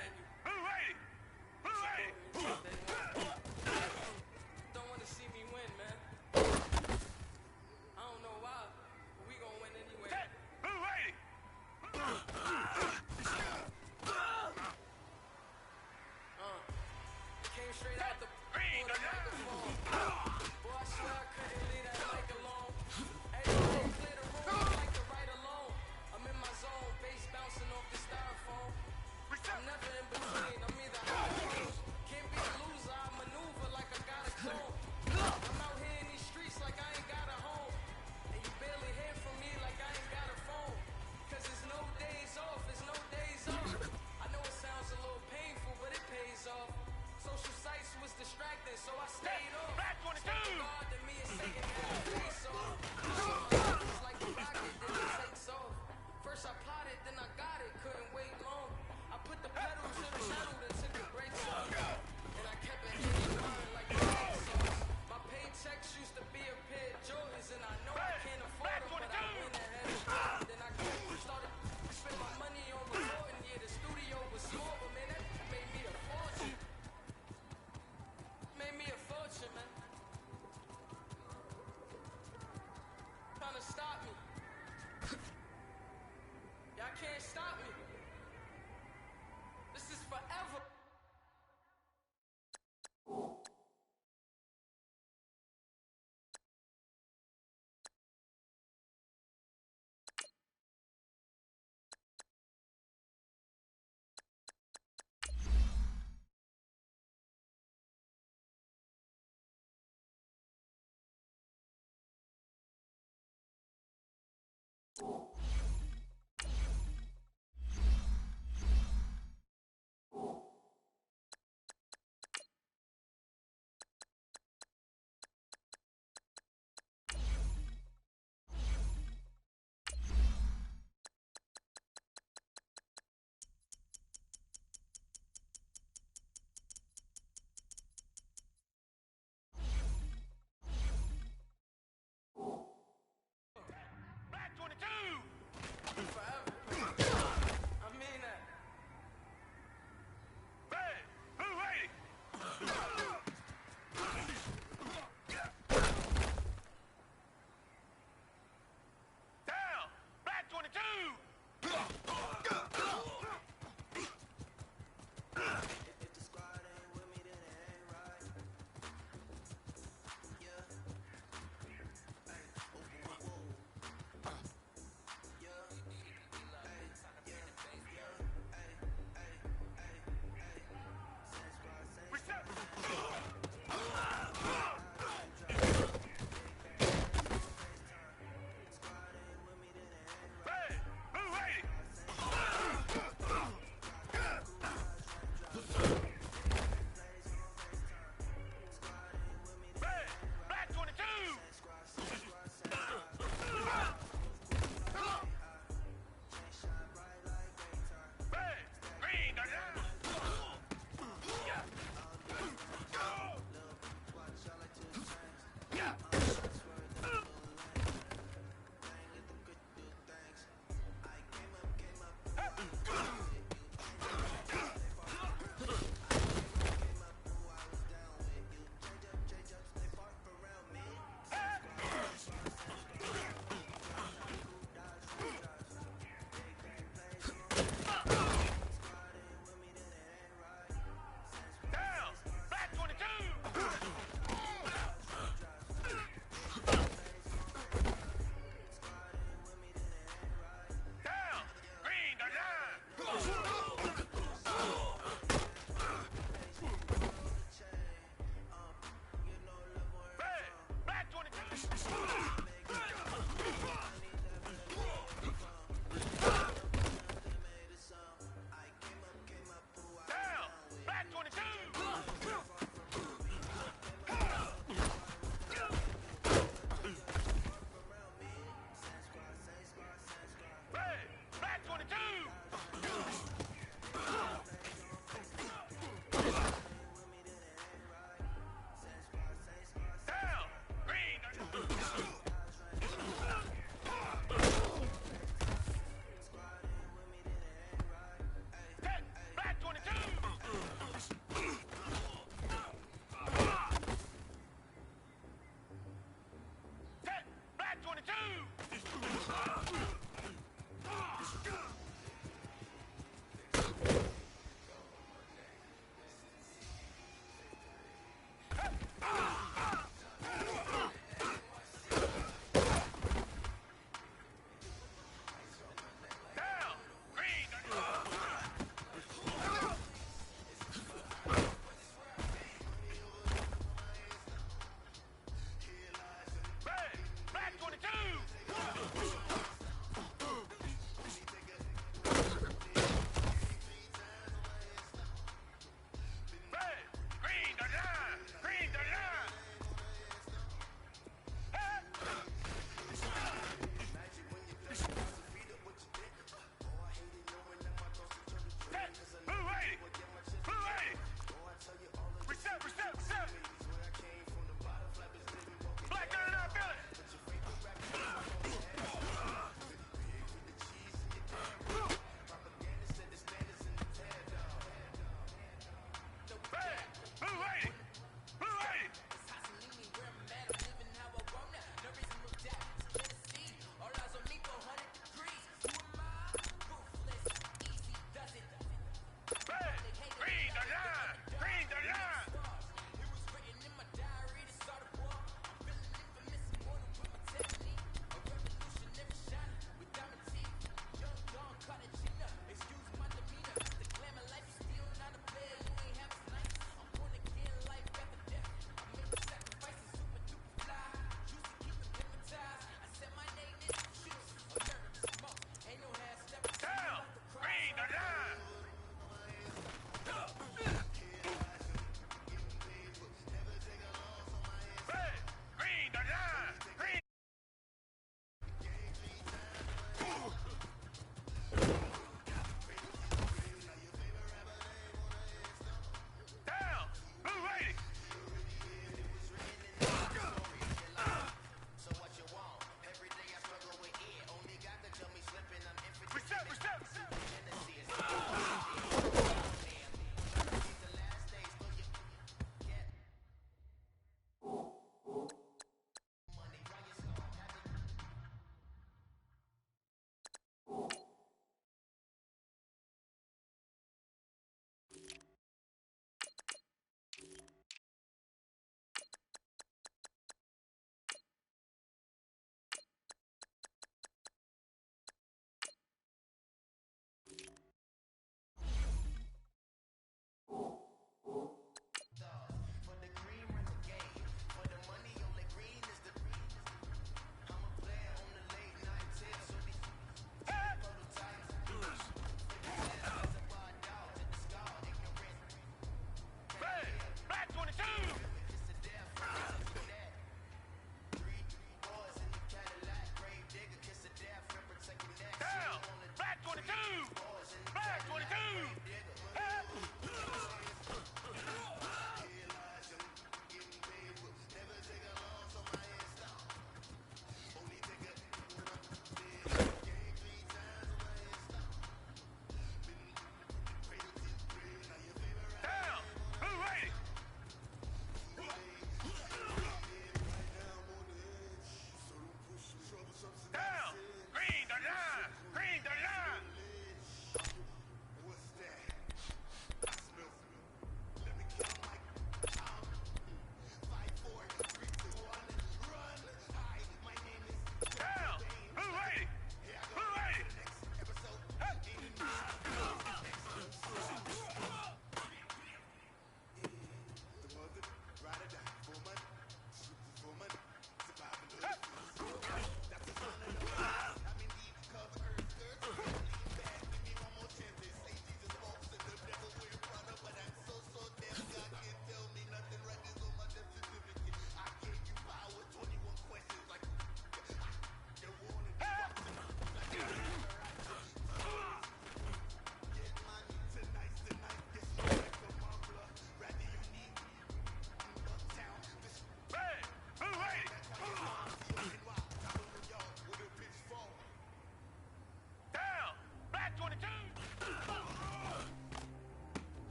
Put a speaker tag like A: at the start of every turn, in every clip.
A: Blue lady! Blue lady!
B: Don't want to see me win, man. I don't know why, but we gonna win anyway.
A: Blue lady!
B: Came straight out the
A: Green!
B: microphone. Boy, I swear I couldn't leave that mic alone. Everybody clear the room, I like to write alone. I'm in my zone, bass bouncing off the styrofoam. I'm never in between, I'm either high or close. Can't be a loser, I'm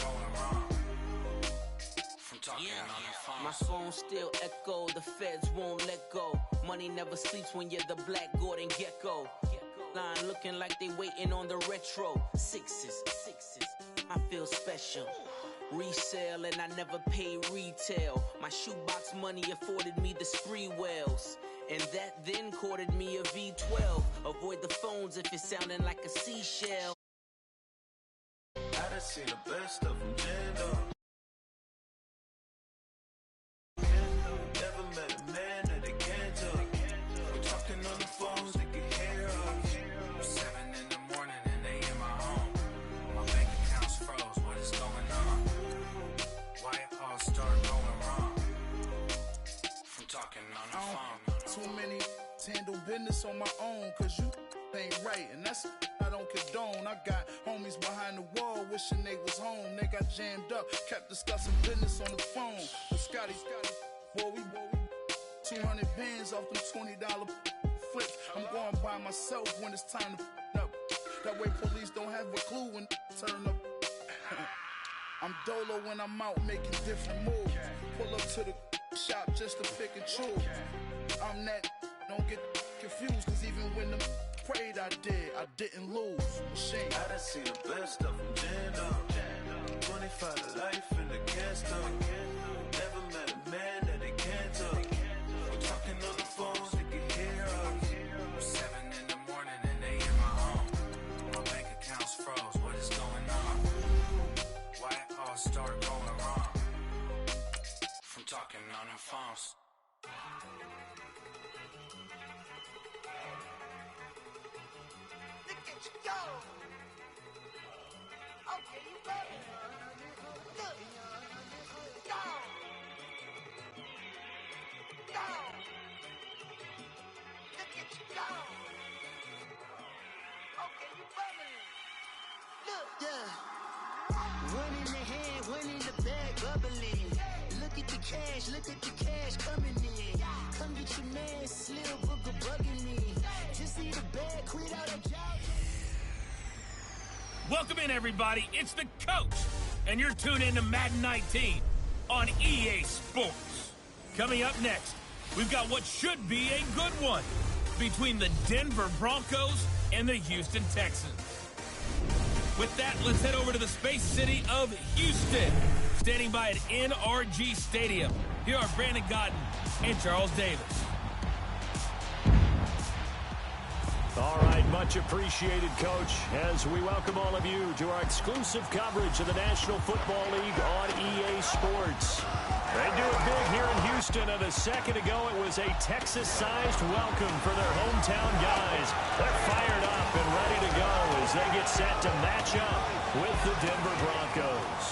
B: going wrong. From talking on the phone.
C: My phone still echo, the feds won't let go. Money never sleeps when you're the Black Gordon Gecko. Line looking like they waiting on the retro. Sixes, I feel special. Resale and I never pay retail. My shoebox money afforded me the spree wells. And that then courted me a V12. Avoid the phones if it's sounding like a seashell.
D: I done seen the best of them jammed up. Never met a man that they can't tell. We're talking on the phones, they can hear us.
B: 7 in the morning and they in my home. My bank account's froze, what is going on? Why it all started going wrong? From talking on the phone.
E: Too many handle business on my own, cause you ain't right, and that's I don't condone. I got homies behind the wall wishing they was home. They got jammed up, kept discussing business on the phone. But Scotty, boy, we 200 bands off them $20 flips. I'm going by myself when it's time to up. That way police don't have a clue when turn up. I'm dolo when I'm out making different moves. Pull up to the shop just to pick and choose. I'm that, don't get confused, cause even when them prayed I didn't lose. Machine.
D: I done seen the best of them jammed up. 25 to life in the gas tank. Never met a man that they can't tell. We're talking on the phones, they can hear us.
B: 7 in the morning and they in my home. My bank account's froze, what is going on? Why it all started going wrong? From talking on the phones.
F: Look at you go! Okay, you ready? Look! Go! Go! Look at you go! Okay, you ready? Look! Yeah! One in the hand, one in the bag, bubbling. Look at the cash coming in. Come get your man, Slim Booker bugging me. Just need a bag, quit out a job.
A: Welcome in, everybody. It's the coach, and you're tuned in to Madden 19 on EA Sports. Coming up next, we've got what should be a good one between the Denver Broncos and the Houston Texans. With that, let's head over to the Space City of Houston. Standing by at NRG Stadium, here are Brandon Godden and Charles Davis.
G: All right, much appreciated, Coach, as we welcome all of you to our exclusive coverage of the National Football League on EA Sports. They do it big here in Houston, and a second ago it was a Texas-sized welcome for their hometown guys. They're fired up and ready to go as they get set to match up with the Denver Broncos.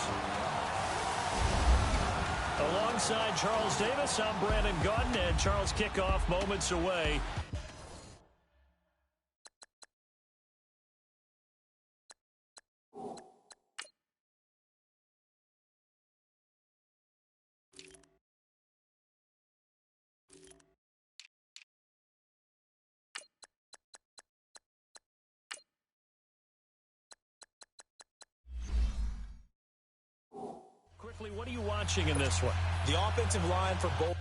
G: Alongside Charles Davis, I'm Brandon Godden, and Charles kickoff moments away. Quickly, what are you watching in this one?
H: The offensive line for both.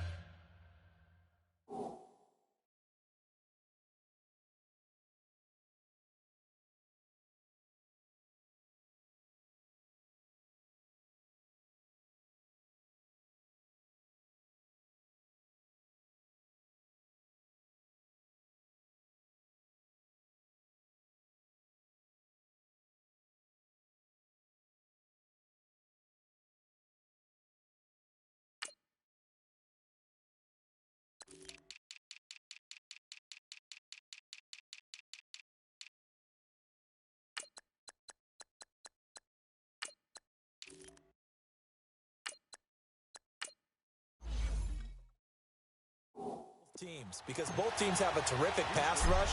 H: Teams, because both teams have a terrific pass rush.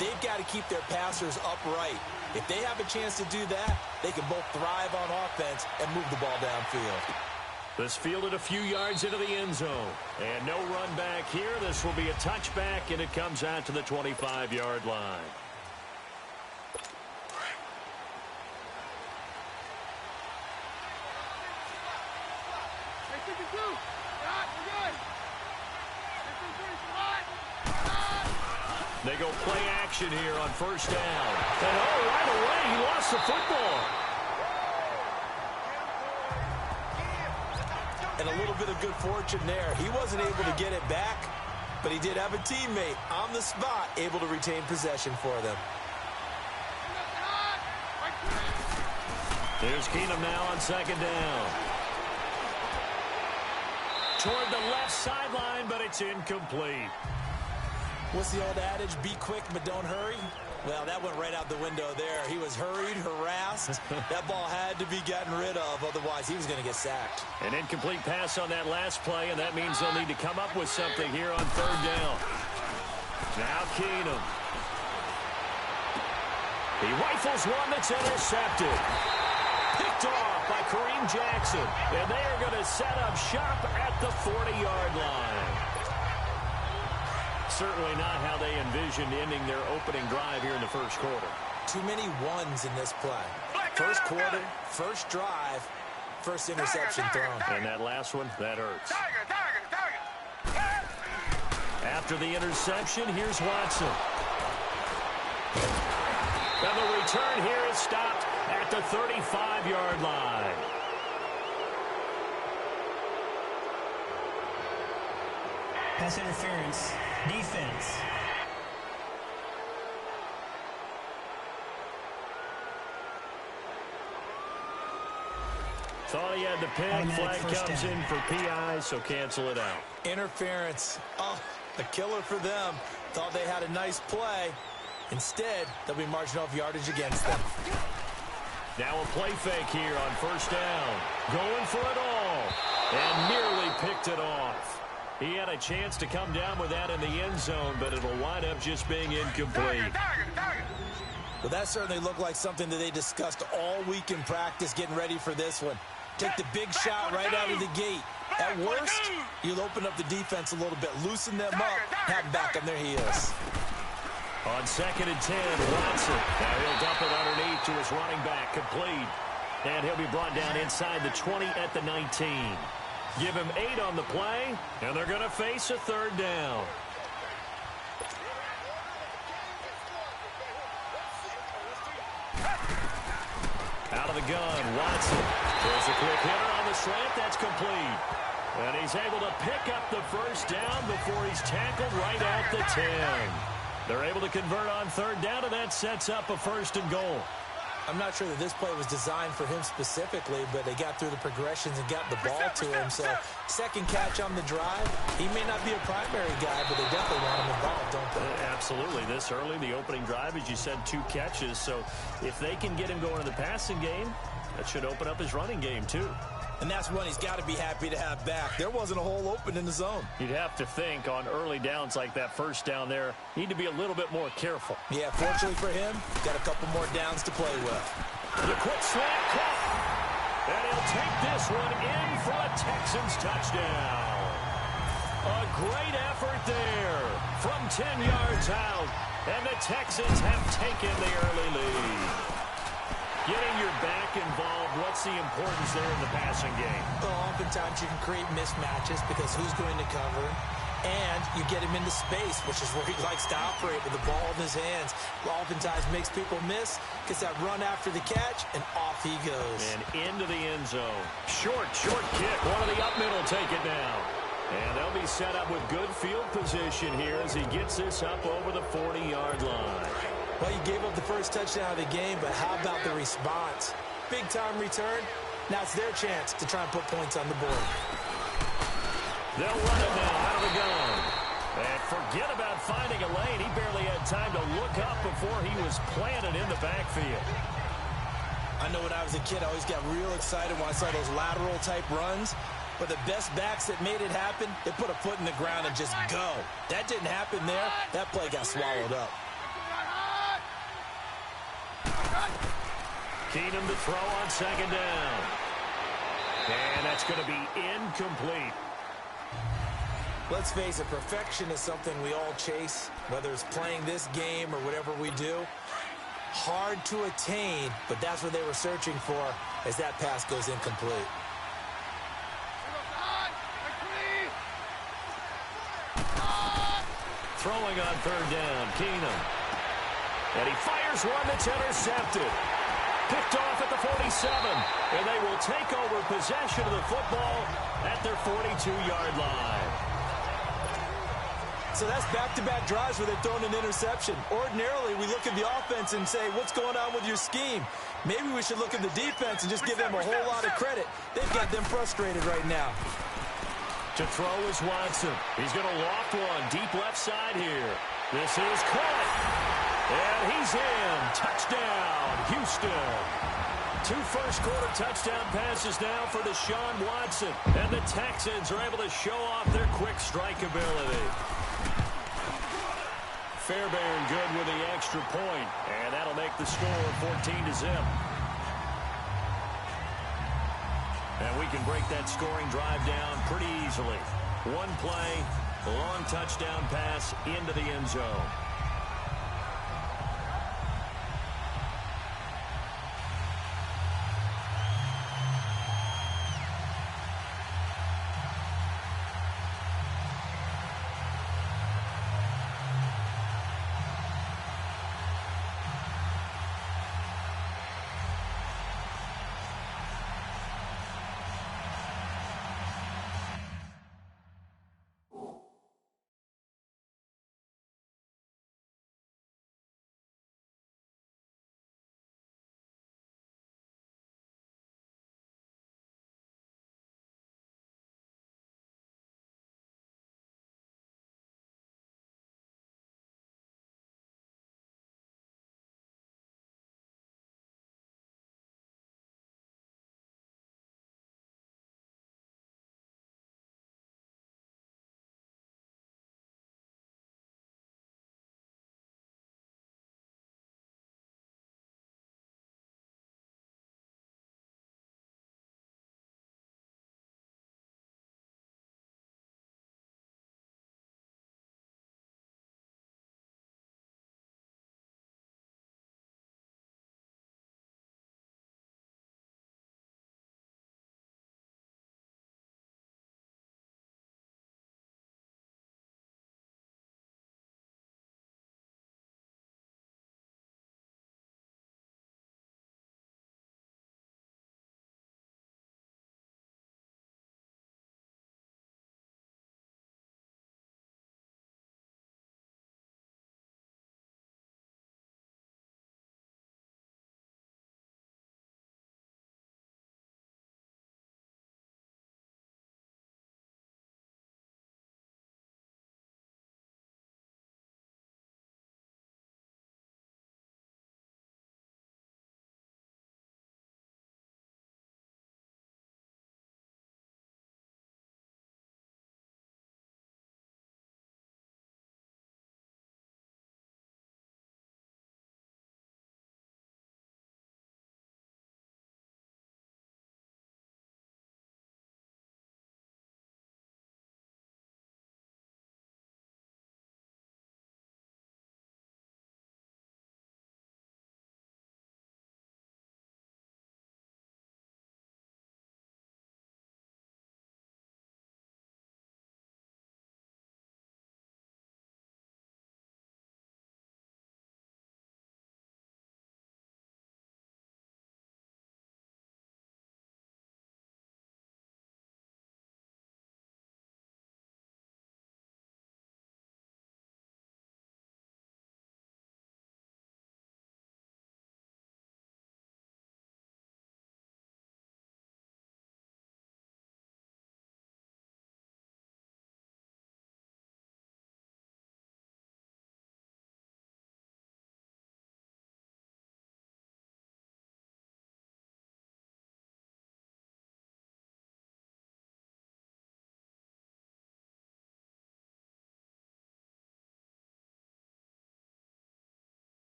H: They've got to keep their passers upright. If they have a chance to do that, they can both thrive on offense and move the ball downfield.
G: This fielded a few yards into the end zone. And no run back here. This will be a touchback, and it comes out to the 25-yard line. They go play action here on first down. And right away, he lost the football.
H: And a little bit of good fortune there. He wasn't able to get it back, but he did have a teammate on the spot able to retain possession for them.
G: Here's Keenum now on second down. Toward the left sideline, but it's incomplete.
H: What's the old adage? Be quick, but don't hurry. Well, that went right out the window there. He was hurried, harassed. That ball had to be gotten rid of, otherwise he was going to get sacked.
G: An incomplete pass on that last play, and that means they'll need to come up with something here on third down. Now Keenum. He rifles one that's intercepted. Picked off by Kareem Jackson. And they are going to set up shop at the 40-yard line. Certainly not how they envisioned ending their opening drive here in the first quarter.
H: Too many ones in this play. First quarter, first drive, first interception thrown.
G: And that last one, that hurts. After the interception, here's Watson. And the return here is stopped at the 35-yard line.
I: Pass interference. Defense.
G: Thought he had the pick. Flag comes in for PI, so cancel it out.
H: Interference. Oh, a killer for them. Thought they had a nice play. Instead, they'll be marching off yardage against them.
G: Now a play fake here on first down. Going for it all. And nearly picked it off. He had a chance to come down with that in the end zone, but it'll wind up just being incomplete.
H: Well, that certainly looked like something that they discussed all week in practice getting ready for this one. Take the big shot right out of the gate. At worst, you'll open up the defense a little bit, loosen them up, have them back on their heels.
G: On 2nd and 10, Watson. Now he'll dump it underneath to his running back, complete. And he'll be brought down inside the 20 at the 19. Give him 8 on the play, and they're going to face a third down. Out of the gun, Watson. There's a quick hitter on the slant. That's complete. And he's able to pick up the first down before he's tackled right at the 10. They're able to convert on third down, and that sets up a 1st and goal.
H: I'm not sure that this play was designed for him specifically, but they got through the progressions and got the ball to him. So, second catch on the drive. He may not be a primary guy, but they definitely want him involved, don't they?
G: Absolutely. This early, the opening drive, as you said, 2 catches. So, if they can get him going in the passing game, that should open up his running game, too.
H: And that's one he's got to be happy to have back. There wasn't a hole open in the zone.
G: You'd have to think on early downs like that first down there, need to be a little bit more careful.
H: Yeah, fortunately for him, got a couple more downs to play with.
G: The quick slant caught. And he'll take this one in for a Texans touchdown. A great effort there from 10 yards out. And the Texans have taken the early lead. Getting your back involved, what's the importance there in the passing game?
H: Well, oftentimes you can create mismatches because who's going to cover him, and you get him into space, which is where he likes to operate with the ball in his hands. Oftentimes makes people miss, gets that run after the catch, and off he goes.
G: And into the end zone. Short kick. One of the up middle take it down. And they'll be set up with good field position here as he gets this up over the 40-yard line.
H: Well, you gave up the first touchdown of the game, but how about the response? Big-time return. Now it's their chance to try and put points on the board.
G: They'll run it now out of the gun. And forget about finding a lane. He barely had time to look up before he was planted in the backfield.
H: I know when I was a kid, I always got real excited when I saw those lateral-type runs. But the best backs that made it happen, they put a foot in the ground and just go. That didn't happen there. That play got swallowed up.
G: Keenum to throw on 2nd down. And that's going to be incomplete.
H: Let's face it, perfection is something we all chase, whether it's playing this game or whatever we do. Hard to attain, but that's what they were searching for as that pass goes incomplete.
G: Throwing on third down, Keenum. And he fires one that's intercepted. Picked off at the 47. And they will take over possession of the football at their 42-yard line.
H: So that's back-to-back drives where they've thrown an interception. Ordinarily, we look at the offense and say, what's going on with your scheme? Maybe we should look at the defense and just give them a whole lot of credit. They've got them frustrated right now.
G: To throw is Watson. He's going to loft one deep left side here. This is caught. And he's in. Touchdown, Houston. 2 first-quarter touchdown passes now for Deshaun Watson. And the Texans are able to show off their quick strike ability. Fairbairn good with the extra point, and that'll make the score 14-0. And we can break that scoring drive down pretty easily. One play, a long touchdown pass into the end zone.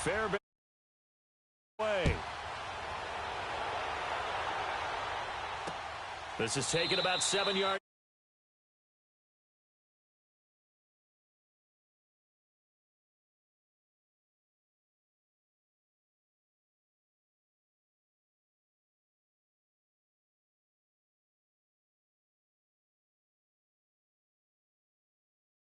G: Fairbairn away. This is taken about 7 yards.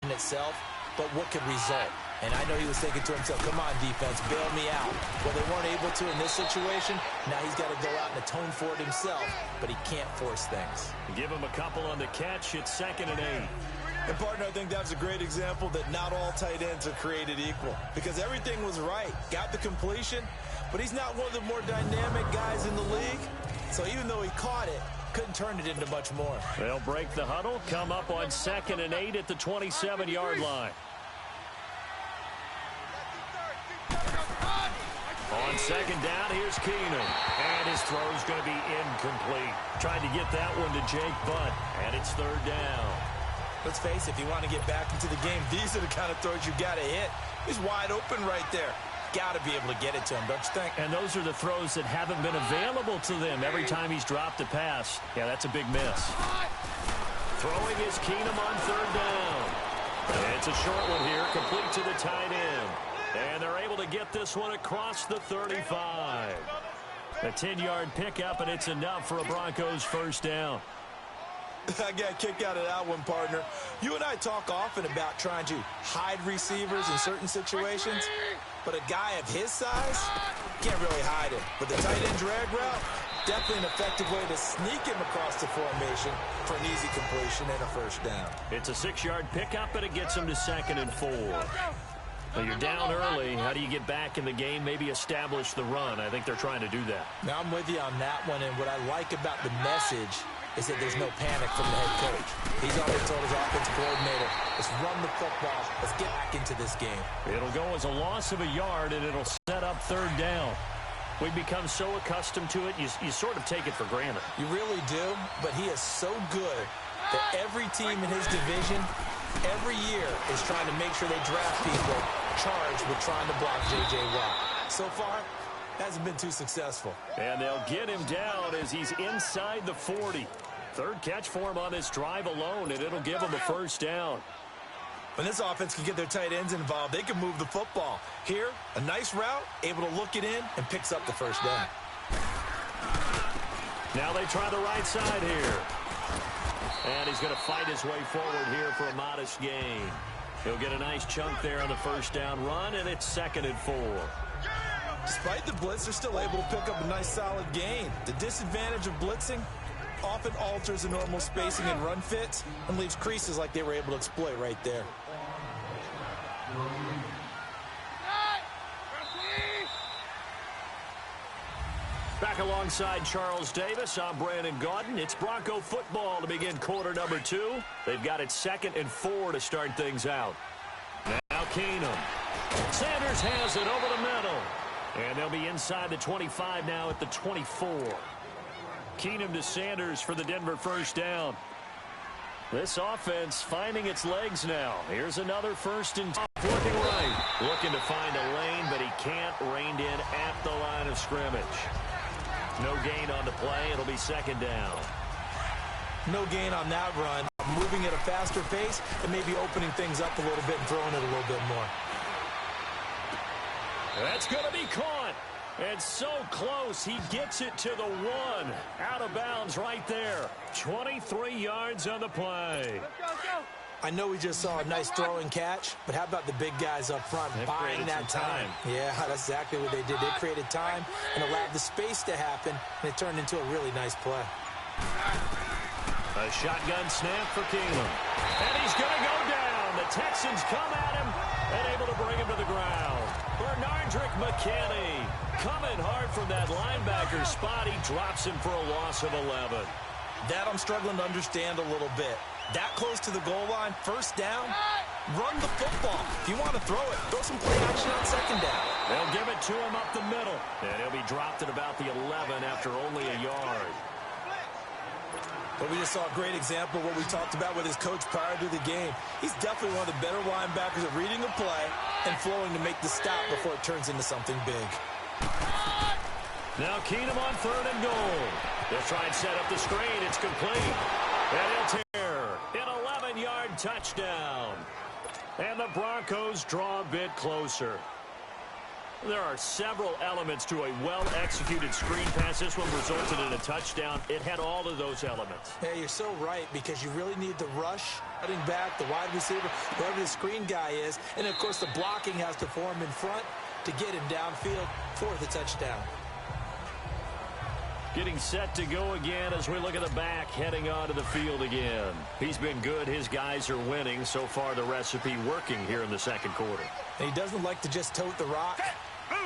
H: In itself, but what could result? And I know he was thinking to himself, come on, defense, bail me out. Well, they weren't able to in this situation. Now he's got to go out and atone for it himself, but he can't force things.
G: Give him a couple on the catch. It's 2nd and 8.
H: And, partner, I think that's a great example that not all tight ends are created equal because everything was right. Got the completion, but he's not one of the more dynamic guys in the league. So even though he caught it, couldn't turn it into much more.
G: They'll break the huddle, come up on 2nd and 8 at the 27-yard line. On 2nd down, here's Keenum. And his throw's going to be incomplete. Tried to get that one to Jake Butt, and it's 3rd down.
H: Let's face it, if you want to get back into the game, these are the kind of throws you got to hit. He's wide open right there. Got to be able to get it to him, don't you think?
G: And those are the throws that haven't been available to them every time he's dropped a pass. Yeah, that's a big miss. Throwing is Keenum on 3rd down. It's a short one here, complete to the tight end. And they're able to get this one across the 35. A 10-yard pickup, and it's enough for a Broncos 1st down.
H: I got a kick out of that one, partner. You and I talk often about trying to hide receivers in certain situations, but a guy of his size can't really hide it. But the tight end drag route, definitely an effective way to sneak him across the formation for an easy completion and a 1st down.
G: It's a 6-yard pickup, and it gets him to 2nd and 4. Well, you're down early. How do you get back in the game, maybe establish the run? I think they're trying to do that.
H: Now, I'm with you on that one, and what I like about the message is that there's no panic from the head coach. He's already told his offensive coordinator, let's run the football. Let's get back into this game.
G: It'll go as a loss of a yard, and it'll set up 3rd down. We've become so accustomed to it, you sort of take it for granted.
H: You really do, but he is so good that every team in his division every year is trying to make sure they draft people charged with trying to block J.J. Watt. So far, hasn't been too successful.
G: And they'll get him down as he's inside the 40. 3rd catch for him on this drive alone, and it'll give him a 1st down.
H: When this offense can get their tight ends involved, they can move the football. Here, a nice route, able to look it in, and picks up the 1st down.
G: Now they try the right side here. And he's going to fight his way forward here for a modest gain. He'll get a nice chunk there on the 1st down run, and it's 2nd and 4.
H: Despite the blitz, they're still able to pick up a nice solid gain. The disadvantage of blitzing often alters the normal spacing and run fits and leaves creases like they were able to exploit right there.
G: Back alongside Charles Davis, I'm Brandon Gaudin. It's Bronco football to begin quarter number 2. They've got it 2nd and 4 to start things out. Now Keenum. Sanders has it over the middle. And they'll be inside the 25 now at the 24. Keenum to Sanders for the Denver 1st down. This offense finding its legs now. Here's another 1st and 10. Looking right. Looking to find a lane, but he can't. Reined in at the line of scrimmage. No gain on the play. It'll be 2nd down.
H: No gain on that run. Moving at a faster pace and maybe opening things up a little bit and throwing it a little bit more.
G: That's going to be caught. And so close, he gets it to the 1. Out of bounds right there. 23 yards on the play.
H: I know we just saw a nice throw and catch, but how about the big guys up front buying that time? Yeah, that's exactly what they did. They created time and allowed the space to happen, and it turned into a really nice play.
G: A shotgun snap for Keenum. And he's going to go down. The Texans come at him and able to bring him to the ground. Bernardrick McKinney coming hard from that linebacker spot. He drops him for a loss of 11.
H: That I'm struggling to understand a little bit. That close to the goal line, 1st down, run the football. If you want to throw it, throw some play action on 2nd down.
G: They'll give it to him up the middle. And he'll be dropped at about the 11 after only a yard.
H: But we just saw a great example of what we talked about with his coach prior to the game. He's definitely one of the better linebackers at reading the play and flowing to make the stop before it turns into something big.
G: Now Keenum on 3rd and goal. They'll try and set up the screen. It's complete. And he'll tear an 11-yard touchdown. And the Broncos draw a bit closer. There are several elements to a well-executed screen pass. This one resulted in a touchdown. It had all of those elements.
H: Hey, you're so right, because you really need the rush, cutting back, the wide receiver, whoever the screen guy is. And, of course, the blocking has to form in front to get him downfield for the touchdown.
G: Getting set to go again as we look at the back heading onto the field again. He's been good. His guys are winning. So far, the recipe working here in the second quarter.
H: And he doesn't like to just tote the rock.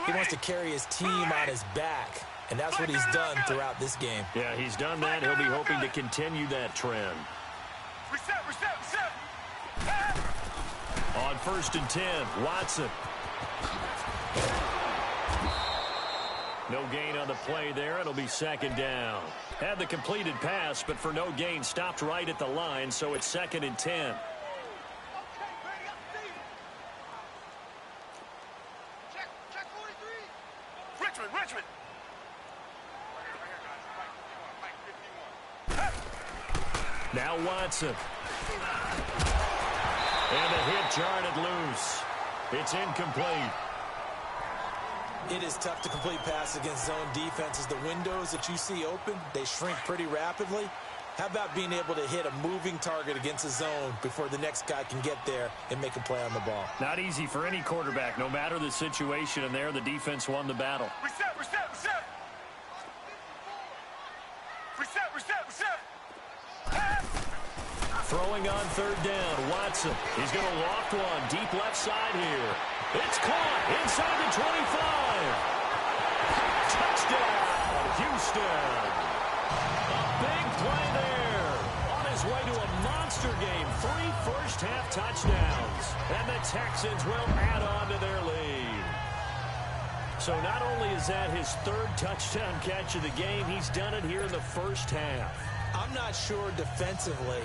H: He wants to carry his team on his back. And that's what he's done throughout this game.
G: Yeah, he's done that. He'll be hoping to continue that trend.
A: Reset.
G: On 1st and 10, Watson. No gain on the play there. It'll be 2nd down. Had the completed pass, but for no gain, stopped right at the line, so it's 2nd and 10.
A: Richmond.
G: Now Watson. And the hit jarred it loose. It's incomplete.
H: It is tough to complete pass against zone defenses. The windows that you see open, they shrink pretty rapidly. How about being able to hit a moving target against a zone before the next guy can get there and make a play on the ball?
G: Not easy for any quarterback. No matter the situation in there, the defense won the battle.
A: Reset.
G: Throwing on 3rd down, Watson. He's going to loft one deep left side here. It's caught inside the 25. Touchdown, Houston. A big play there. On his way to a monster game. 3 first-half touchdowns. And the Texans will add on to their lead. So not only is that his 3rd touchdown catch of the game, he's done it here in the first half.
H: I'm not sure defensively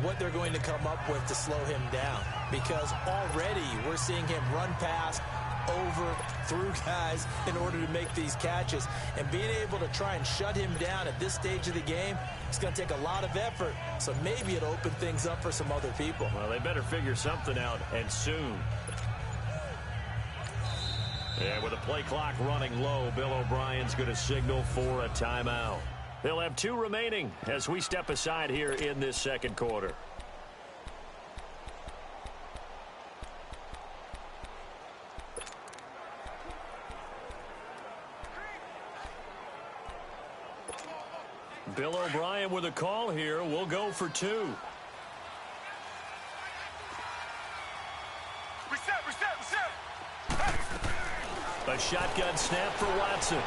H: what they're going to come up with to slow him down, because already we're seeing him run past, over, through guys in order to make these catches. And being able to try and shut him down at this stage of the game, it's going to take a lot of effort. So maybe it'll open things up for some other people.
G: Well, they better figure something out, and soon. And with the play clock running low, Bill O'Brien's going to signal for a timeout. They'll have 2 remaining as we step aside here in this second quarter. Bill O'Brien with a call here. We'll go for 2. A shotgun snap for Watson.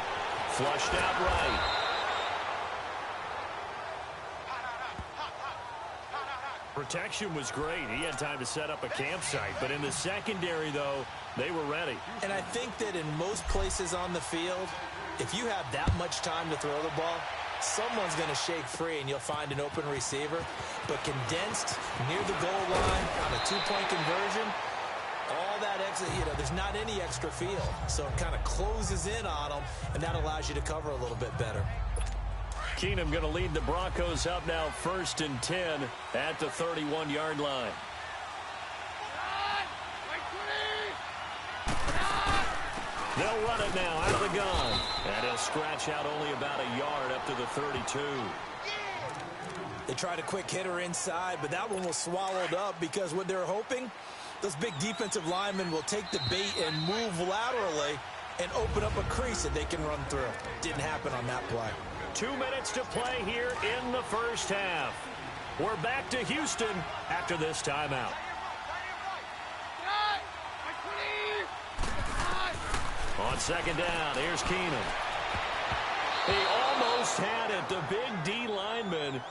G: Flushed out right. Protection was great. He had time to set up a campsite. But in the secondary, though, they were ready.
H: And I think that in most places on the field, if you have that much time to throw the ball, someone's going to shake free and you'll find an open receiver. But condensed near the goal line on a 2-point conversion, all that extra, there's not any extra field. So it kind of closes in on them, and that allows you to cover a little bit better.
G: Keenum going to lead the Broncos up now 1st and 10 at the 31-yard line. They'll run it now out of the gun. And he'll scratch out only about a yard up to the 32.
H: They tried a quick hitter inside, but that one was swallowed up because what they're hoping, those big defensive linemen will take the bait and move laterally and open up a crease that they can run through. Didn't happen on that play.
G: 2 minutes to play here in the first half. We're back to Houston after this timeout. On 2nd down, here's Keenum. He almost had it. The big D lineman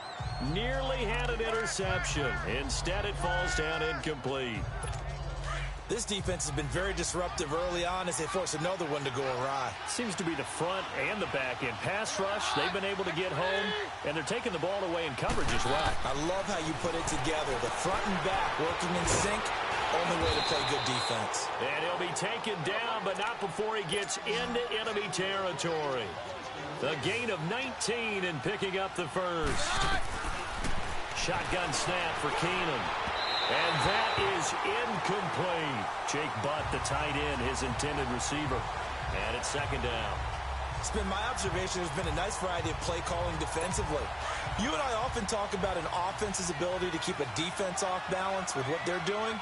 G: nearly had an interception. Instead, it falls down incomplete.
H: This defense has been very disruptive early on as they force another one to go awry.
G: Seems to be the front and the back end. Pass rush, they've been able to get home, and they're taking the ball away in coverage as well.
H: I love how you put it together. The front and back working in sync. Only way to play good defense.
G: And he'll be taken down, but not before he gets into enemy territory. A gain of 19 and picking up the first. Shotgun snap for Keenum. And that is incomplete. Jake Butt, the tight end, his intended receiver. And it's second down.
H: It's been my observation there's been a nice variety of play calling defensively. You and I often talk about an offense's ability to keep a defense off balance with what they're doing.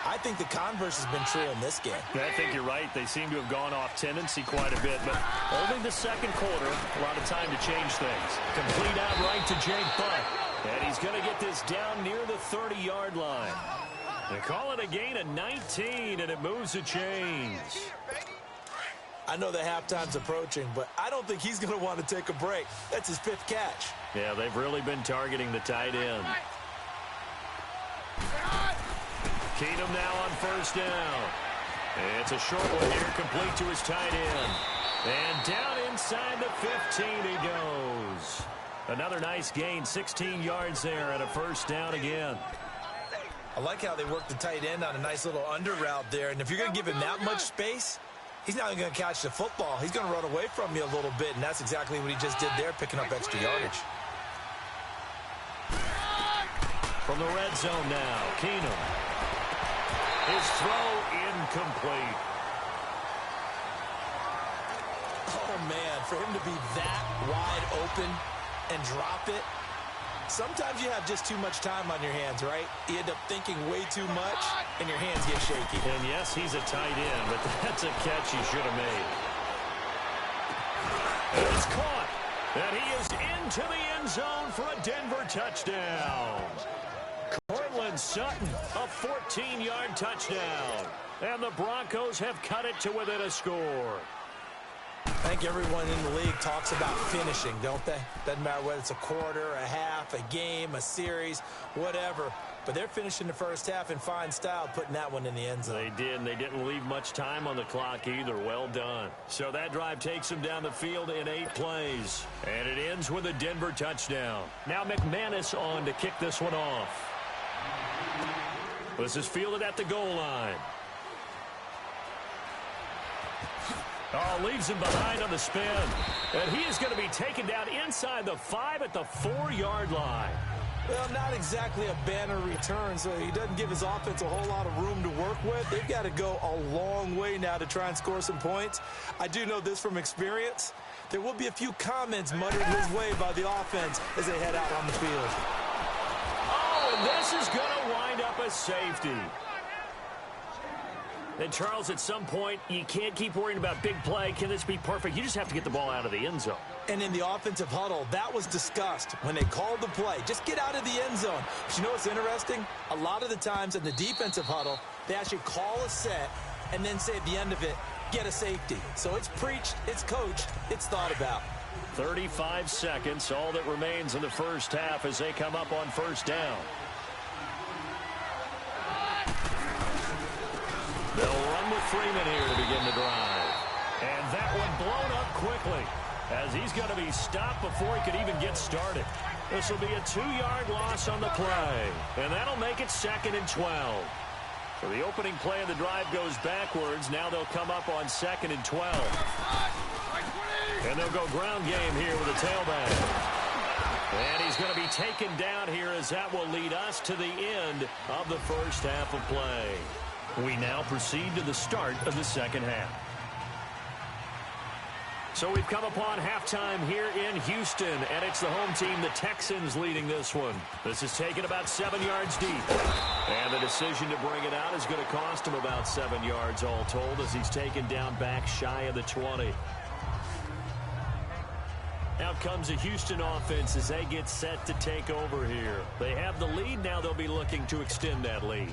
H: I think the converse has been true in this game.
G: I think you're right. They seem to have gone off tendency quite a bit, but only the second quarter, a lot of time to change things. Complete outright to Jake Butt, and he's going to get this down near the 30-yard line. They call it a gain of 19, and it moves the chains.
H: I know the halftime's approaching, but I don't think he's going to want to take a break. That's his 5th catch.
G: Yeah, they've really been targeting the tight end. Keenum now on first down. It's a short one here, complete to his tight end. And down inside the 15 he goes. Another nice gain, 16 yards there, and a first down again.
H: I like how they work the tight end on a nice little under route there. And if you're going to give him that much space, he's not going to catch the football. He's going to run away from you a little bit, and that's exactly what he just did there, picking up extra yardage.
G: From the red zone now, Keenum. His throw incomplete.
H: Oh, man, for him to be that wide open and drop it. Sometimes you have just too much time on your hands, right? You end up thinking way too much, and your hands get shaky.
G: And yes, he's a tight end, but that's a catch he should have made. And it's caught. And he is into the end zone for a Denver touchdown. Cortland Sutton, a 14-yard touchdown. And the Broncos have cut it to within a score.
H: I think everyone in the league talks about finishing, don't they? Doesn't matter whether it's a quarter, a half, a game, a series, whatever. But they're finishing the first half in fine style, putting that one in the end zone.
G: They did, and they didn't leave much time on the clock either. Well done. So that drive takes them down the field in 8 plays. And it ends with a Denver touchdown. Now McManus on to kick this one off. This is fielded at the goal line. Oh, leaves him behind on the spin. And he is going to be taken down inside the 5 at the 4-yard line.
H: Well, not exactly a banner return, so he doesn't give his offense a whole lot of room to work with. They've got to go a long way now to try and score some points. I do know this from experience. There will be a few comments muttered his way by the offense as they head out on the field.
G: Oh, and this is going to wind up a safety. And, Charles, at some point, you can't keep worrying about big play. Can this be perfect? You just have to get the ball out of the end zone.
H: And in the offensive huddle, that was discussed when they called the play. Just get out of the end zone. But you know what's interesting? A lot of the times in the defensive huddle, they actually call a set and then say at the end of it, get a safety. So it's preached, it's coached, it's thought about.
G: 35 seconds, all that remains in the first half as they come up on first down. They'll run with Freeman here to begin the drive. And that one blown up quickly as he's going to be stopped before he could even get started. This will be a 2-yard loss on the play. And that'll make it second and 12. So the opening play of the drive goes backwards. Now they'll come up on second and 12. And they'll go ground game here with a tailback. And he's going to be taken down here as that will lead us to the end of the first half of play. We now proceed to the start of the second half. So we've come upon halftime here in Houston, and it's the home team, the Texans, leading this one. This is taken about 7 yards deep. And the decision to bring it out is going to cost him about 7 yards all told as he's taken down back shy of the 20. Out comes a Houston offense as they get set to take over here. They have the lead. Now they'll be looking to extend that lead.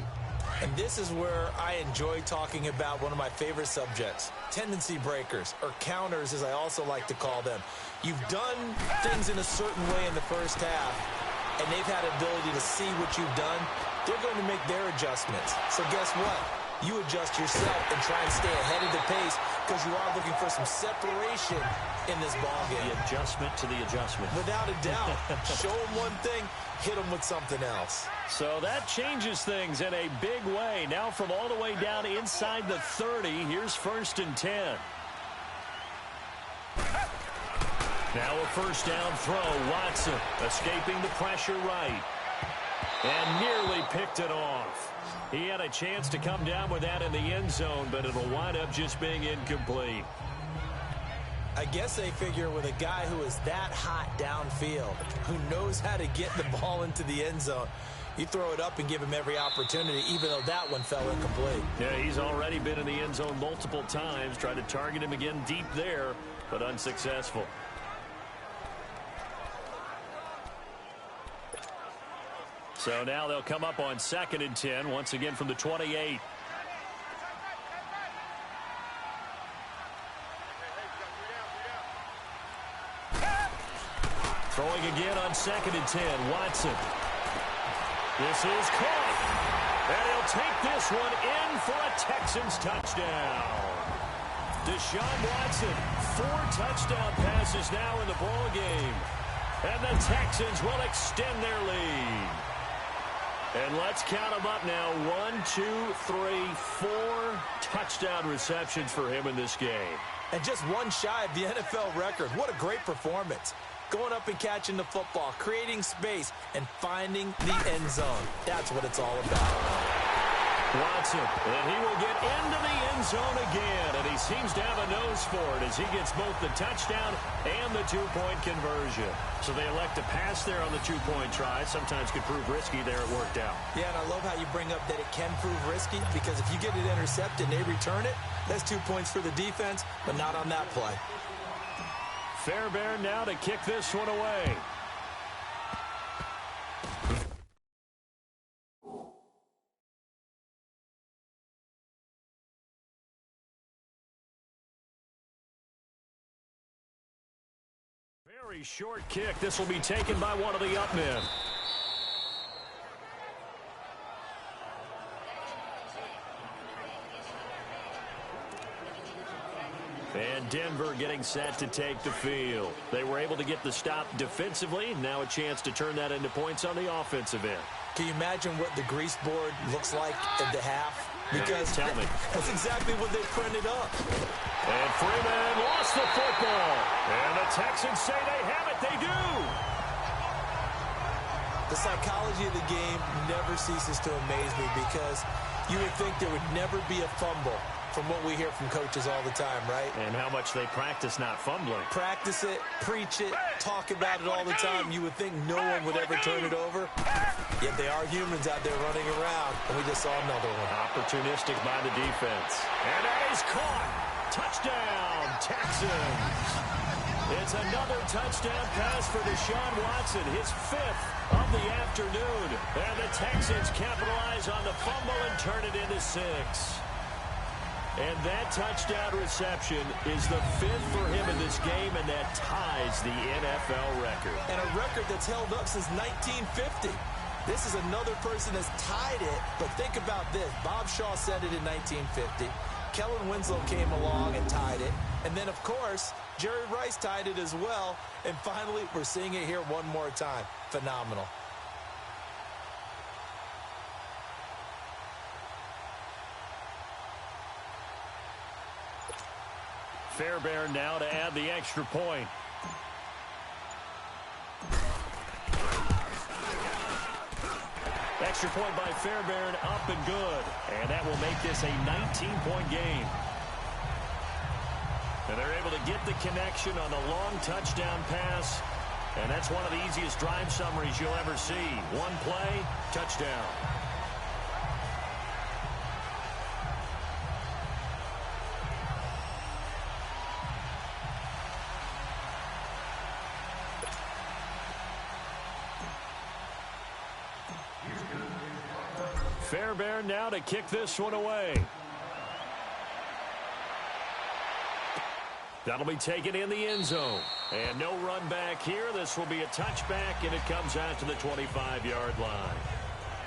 H: And this is where I enjoy talking about one of my favorite subjects, tendency breakers, or counters as I also like to call them. You've done things in a certain way in the first half, and they've had ability to see what you've done. They're going to make their adjustments. So guess what? you adjust yourself and try and stay ahead of the pace because you are looking for some separation in this ball game.
G: The adjustment to the adjustment.
H: Without a doubt. Show them one thing, hit them with something else.
G: So that changes things in a big way. Now from all the way down inside the 30, here's 1st and 10. Now a first down throw. Watson escaping the pressure right. And nearly picked it off. He had a chance to come down with that in the end zone, but it'll wind up just being incomplete.
H: I guess they figure with a guy who is that hot downfield, who knows how to get the ball into the end zone, you throw it up and give him every opportunity, even though that one fell incomplete.
G: Yeah, he's already been in the end zone multiple times. Tried to target him again deep there, but unsuccessful. So now they'll come up on 2nd and 10, once again from the 28. Throwing again on 2nd and 10, Watson. This is caught. And he'll take this one in for a Texans touchdown. Deshaun Watson, 4 touchdown passes now in the ball game. And the Texans will extend their lead. And let's count them up now. 1, 2, 3, 4 touchdown receptions for him in this game.
H: And just one shy of the NFL record. What a great performance. Going up and catching the football, creating space, and finding the end zone. That's what it's all about.
G: Watson, and he will get into the end zone again, and he seems to have a nose for it as he gets both the touchdown and the 2-point conversion. So they elect to pass there on the 2-point try. Sometimes could prove risky there. It worked out.
H: Yeah, and I love how you bring up that it can prove risky because if you get it intercepted and they return it, that's 2 points for the defense, but not on that play.
G: Fairbairn now to kick this one away. Very short kick. This will be taken by one of the up men. And Denver getting set to take the field. They were able to get the stop defensively. Now a chance to turn that into points on the offensive end.
H: Can you imagine what the grease board looks like at the half? Because
G: tell me.
H: That's exactly what they printed up.
G: And Freeman lost the football. And the Texans say they have it. They do.
H: The psychology of the game never ceases to amaze me because you would think there would never be a fumble from what we hear from coaches all the time, right?
G: And how much they practice not fumbling.
H: Practice it, preach it, talk about it all the time. You would think no one would ever turn it over. Yet they are humans out there running around, and we just saw another one.
G: Opportunistic by the defense. And that is caught. Touchdown, Texans. It's another touchdown pass for Deshaun Watson, his 5th of the afternoon. And the Texans capitalize on the fumble and turn it into 6. And that touchdown reception is the 5th for him in this game, and that ties the NFL record.
H: And a record that's held up since 1950. This is another person that's tied it, but think about this. Bob Shaw said it in 1950. Kellen Winslow came along and tied it. And then, of course, Jerry Rice tied it as well. And finally, we're seeing it here one more time. Phenomenal.
G: Fairbairn now to add the extra point. Extra point by Fairbairn, up and good. And that will make this a 19-point game. And they're able to get the connection on the long touchdown pass. And that's one of the easiest drive summaries you'll ever see. One play, touchdown. Fairbairn now to kick this one away. That'll be taken in the end zone. And no run back here. This will be a touchback, and it comes out to the 25-yard line.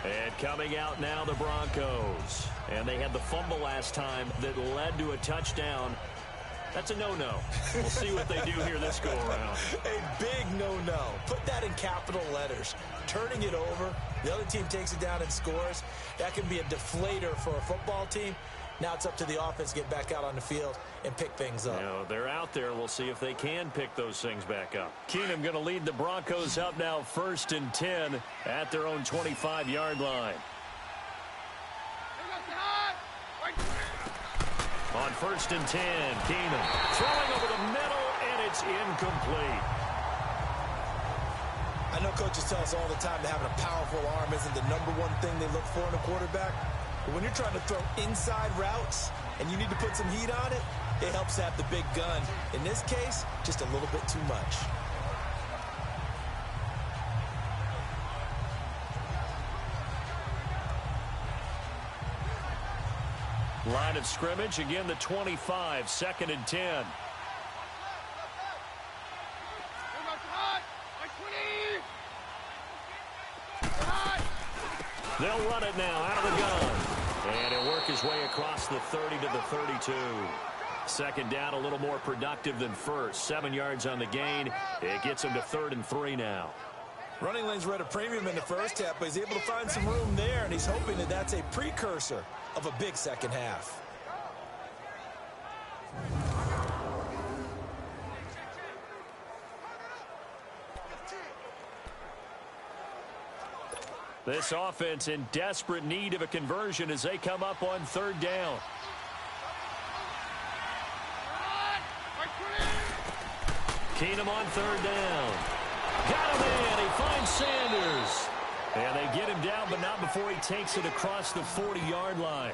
G: And coming out now, the Broncos. And they had the fumble last time that led to a touchdown. That's a no-no. We'll see what they do here this go-around.
H: A big no-no. Put that in capital letters. Turning it over, the other team takes it down and scores. That can be a deflator for a football team. Now it's up to the offense to get back out on the field and pick things up.
G: They're out there. We'll see if they can pick those things back up. Keenum going to lead the Broncos up now 1st and 10 at their own 25-yard line. On 1st and 10, Keenum throwing over the middle, and it's incomplete.
H: I know coaches tell us all the time that having a powerful arm isn't the #1 thing they look for in a quarterback. But when you're trying to throw inside routes and you need to put some heat on it, it helps to have the big gun. In this case, just a little bit too much.
G: Line of scrimmage, again the 25, 2nd and 10. They'll run it now out of the gun. And he'll work his way across the 30 to the 32. 2nd down, a little more productive than first. 7 yards on the gain. It gets him to 3rd and 3 now.
H: Running lanes were at a premium in the first half, but he's able to find some room there, and he's hoping that that's a precursor of a big second half.
G: This offense in desperate need of a conversion as they come up on 3rd down. Keenum on 3rd down. Got him in. He finds Sanders. And they get him down, but not before he takes it across the 40-yard line.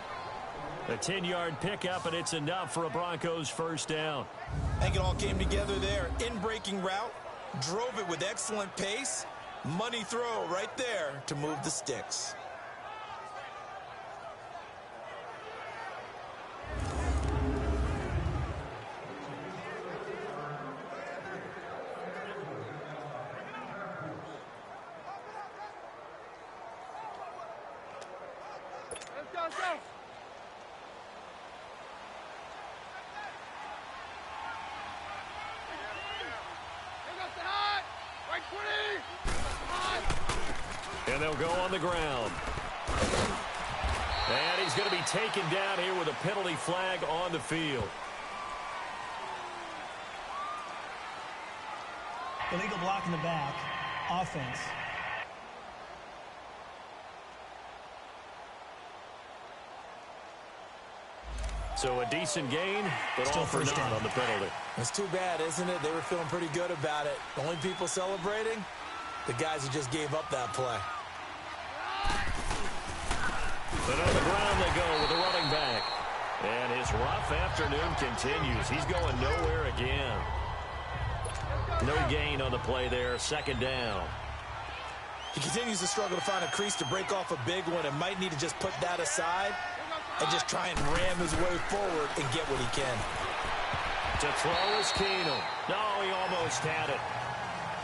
G: A 10-yard pickup, and it's enough for a Broncos 1st down.
H: I think it all came together there. In-breaking route, drove it with excellent pace. Money throw right there to move the sticks.
E: Let's go.
G: And they'll go on the ground. And he's going to be taken down here with a penalty flag on the field.
I: Illegal block in the back. Offense.
G: So a decent gain, but
I: Still
G: all for
I: first
G: naught
I: down
G: on the penalty.
H: It's too bad, isn't it? They were feeling pretty good about it. The only people celebrating, the guys who just gave up that play.
G: But on the ground they go with the running back. And his rough afternoon continues. He's going nowhere again. No gain on the play there. 2nd down.
H: He continues to struggle to find a crease to break off a big one and might need to just put that aside and just try and ram his way forward and get what he can.
G: To throw is Keenum. No, he almost had it.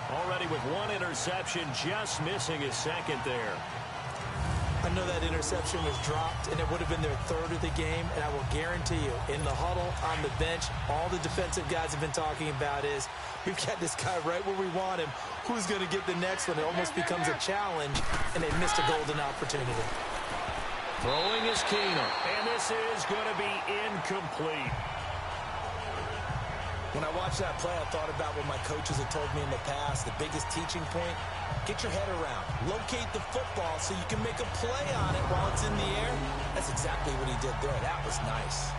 G: Already with 1 interception, just missing his 2nd there.
H: I know that interception was dropped, and it would have been their 3rd of the game, and I will guarantee you, in the huddle, on the bench, all the defensive guys have been talking about is, we've got this guy right where we want him. Who's going to get the next one? It almost becomes a challenge, and they missed a golden opportunity.
G: Throwing is Keenum, and this is going to be incomplete.
H: When I watched that play, I thought about what my coaches had told me in the past. The biggest teaching point, get your head around. Locate the football so you can make a play on it while it's in the air. That's exactly what he did there. That was nice.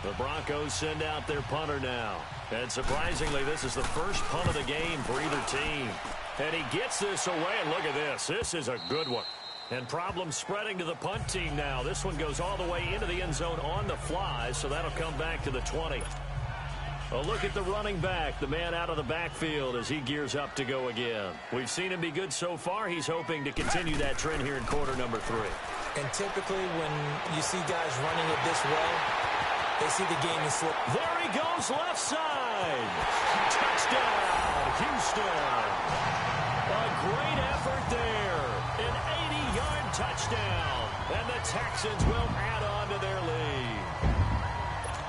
G: The Broncos send out their punter now. And surprisingly, this is the first punt of the game for either team. And he gets this away, and look at this. This is a good one. And problems spreading to the punt team now. This one goes all the way into the end zone on the fly, so that'll come back to the 20. A look at the running back, the man out of the backfield as he gears up to go again. We've seen him be good so far. He's hoping to continue that trend here in quarter number 3.
H: And typically when you see guys running it this way, They see the game is slip.
G: There he goes, left side. Touchdown, Houston. A great effort there. An 80-yard touchdown. And the Texans will add on to their lead.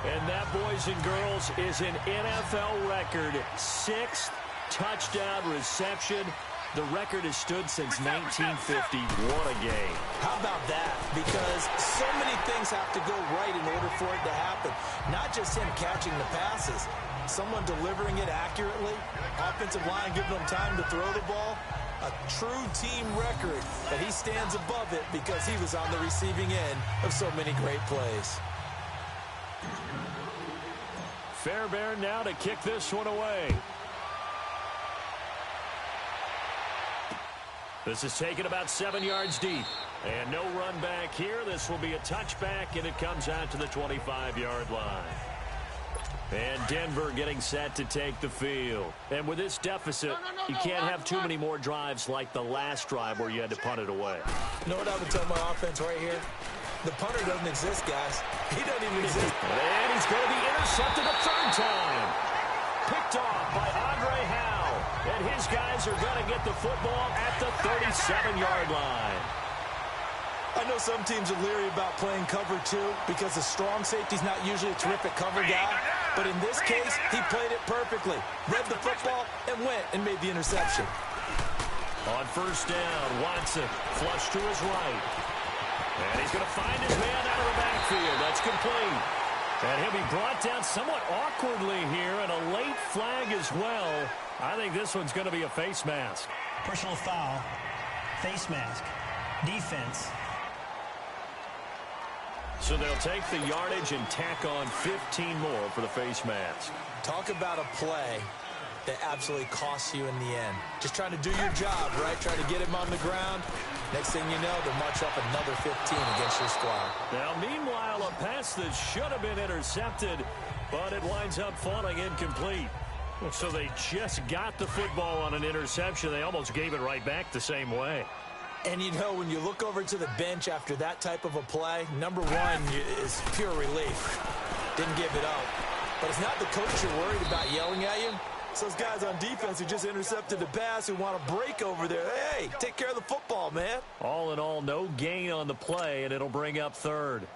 G: And that, boys and girls, is an NFL record 6th touchdown reception. The record has stood since 1950. What a game.
H: How about that? Because so many things have to go right in order for it to happen. Not just him catching the passes, someone delivering it accurately, offensive line giving him time to throw the ball. A true team record, but he stands above it because he was on the receiving end of so many great plays.
G: Fairbairn now to kick this one away. This is taken about 7 yards deep. And no run back here. This will be a touchback, and it comes out to the 25-yard line. And Denver getting set to take the field. And with this deficit, you can't have too many more drives like the last drive where you had to punt it away.
H: You know what I would tell my offense right here? The punter doesn't exist, guys. He doesn't even exist.
G: And he's going to be intercepted a third time. Picked off by Andre Howe. And his guys are going to get the football at the 37-yard line.
H: I know some teams are leery about playing cover 2 because the strong safety's not usually a terrific cover guy. But in this case, he played it perfectly. Read the football and went and made the interception.
G: On first down, Watson flush to his right. And he's going to find his man out of the backfield. That's complete. And he'll be brought down somewhat awkwardly here, and a late flag as well. I think this one's going to be a face mask.
I: Personal foul, face mask, defense.
G: So they'll take the yardage and tack on 15 more for the face mask.
H: Talk about a play that absolutely costs you in the end. Just trying to do your job, right? Trying to get him on the ground. Next thing you know, they'll march up another 15 against your squad.
G: Now, meanwhile, a pass that should have been intercepted, but it winds up falling incomplete. So they just got the football on an interception. They almost gave it right back the same way.
H: And, you know, when you look over to the bench after that type of a play, number one is pure relief. Didn't give it up. But it's not the coach you're worried about yelling at you. It's those guys on defense who just intercepted the pass who want to break over there. Hey, take care of the football, man.
G: All in all, no gain on the play, and it'll bring up third.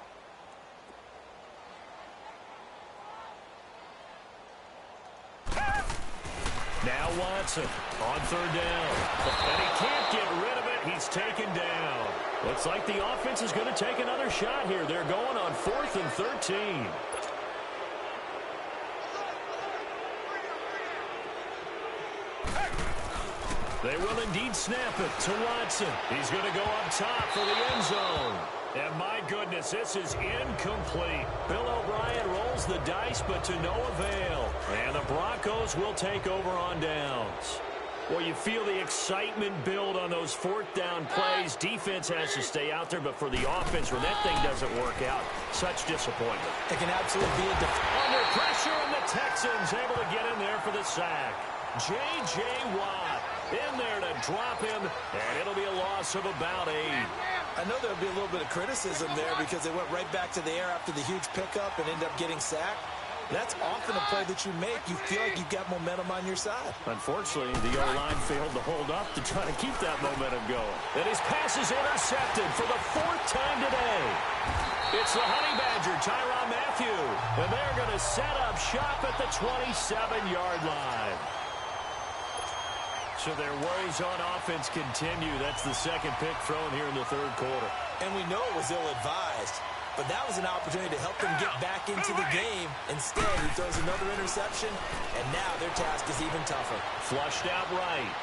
G: Now Watson on third down. And he can't get rid of it. He's taken down. Looks like the offense is going to take another shot here. They're going on 4th and 13. They will indeed snap it to Watson. He's going to go up top for the end zone. And my goodness, this is incomplete. Bill O'Brien rolls the dice, but to no avail. And the Broncos will take over on downs. Well, you feel the excitement build on those 4th down plays. Defense has to stay out there, but for the offense, when that thing doesn't work out, such disappointment.
H: It can absolutely be
G: under pressure, and the Texans able to get in there for the sack. J.J. Watt in there to drop him, and it'll be a loss of about 8.
H: I know there'll be a little bit of criticism there because they went right back to the air after the huge pickup and ended up getting sacked. That's often a play that you make. You feel like you've got momentum on your side.
G: Unfortunately, the O-line failed to hold up to try to keep that momentum going. And his pass is intercepted for the 4th time today. It's the Honey Badger, Tyrann Mathieu. And they're going to set up shop at the 27-yard line. So their woes on offense continue. That's the second pick thrown here in the 3rd quarter.
H: And we know it was ill-advised. But that was an opportunity to help them get back into the game. Instead, he throws another interception, and now their task is even tougher.
G: Flushed out right.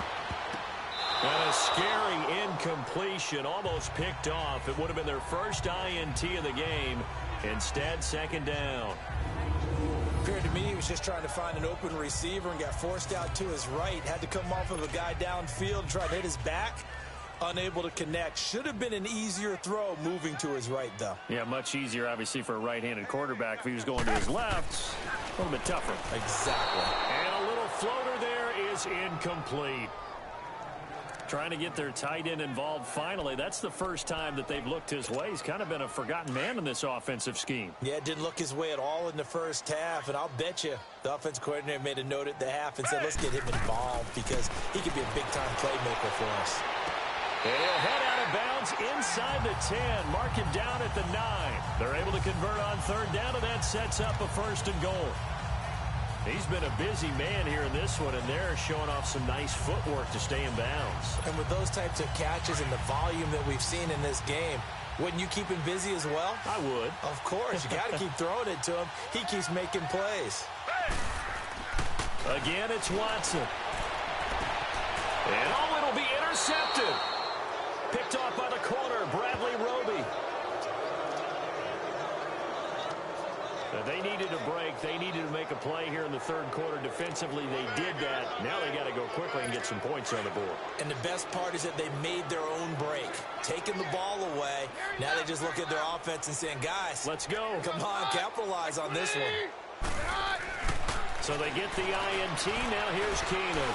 G: And a scary incompletion, almost picked off. It would have been their first INT of the game. Instead, 2nd down.
H: Appeared to me he was just trying to find an open receiver and got forced out to his right. Had to come off of a guy downfield and try to hit his back. Unable to connect. Should have been an easier throw moving to his right, though.
G: Yeah, much easier, obviously, for a right-handed quarterback. If he was going to his left, a little bit tougher.
H: Exactly.
G: And a little floater there is incomplete. Trying to get their tight end involved finally. That's the first time that they've looked his way. He's kind of been a forgotten man in this offensive scheme.
H: Yeah, it didn't look his way at all in the first half, and I'll bet you the offensive coordinator made a note at the half and said, let's get him involved because he could be a big-time playmaker for us.
G: And he'll head out of bounds inside the 10. Mark him down at the 9. They're able to convert on third down, and that sets up a 1st and goal. He's been a busy man here in this one, and they're showing off some nice footwork to stay in bounds.
H: And with those types of catches and the volume that we've seen in this game, wouldn't you keep him busy as well?
G: I would.
H: Of course. You got to keep throwing it to him. He keeps making plays.
G: Again, it's Watson. And it'll be intercepted. Picked off by the corner, Bradley Roby. They needed a break. They needed to make a play here in the third quarter. Defensively, they did that. Now they got to go quickly and get some points on the board.
H: And the best part is that they made their own break. Taking the ball away. Now they just look at their offense and saying, guys,
G: let's go.
H: Come on, capitalize on this one.
G: So they get the INT. Now here's Keenan.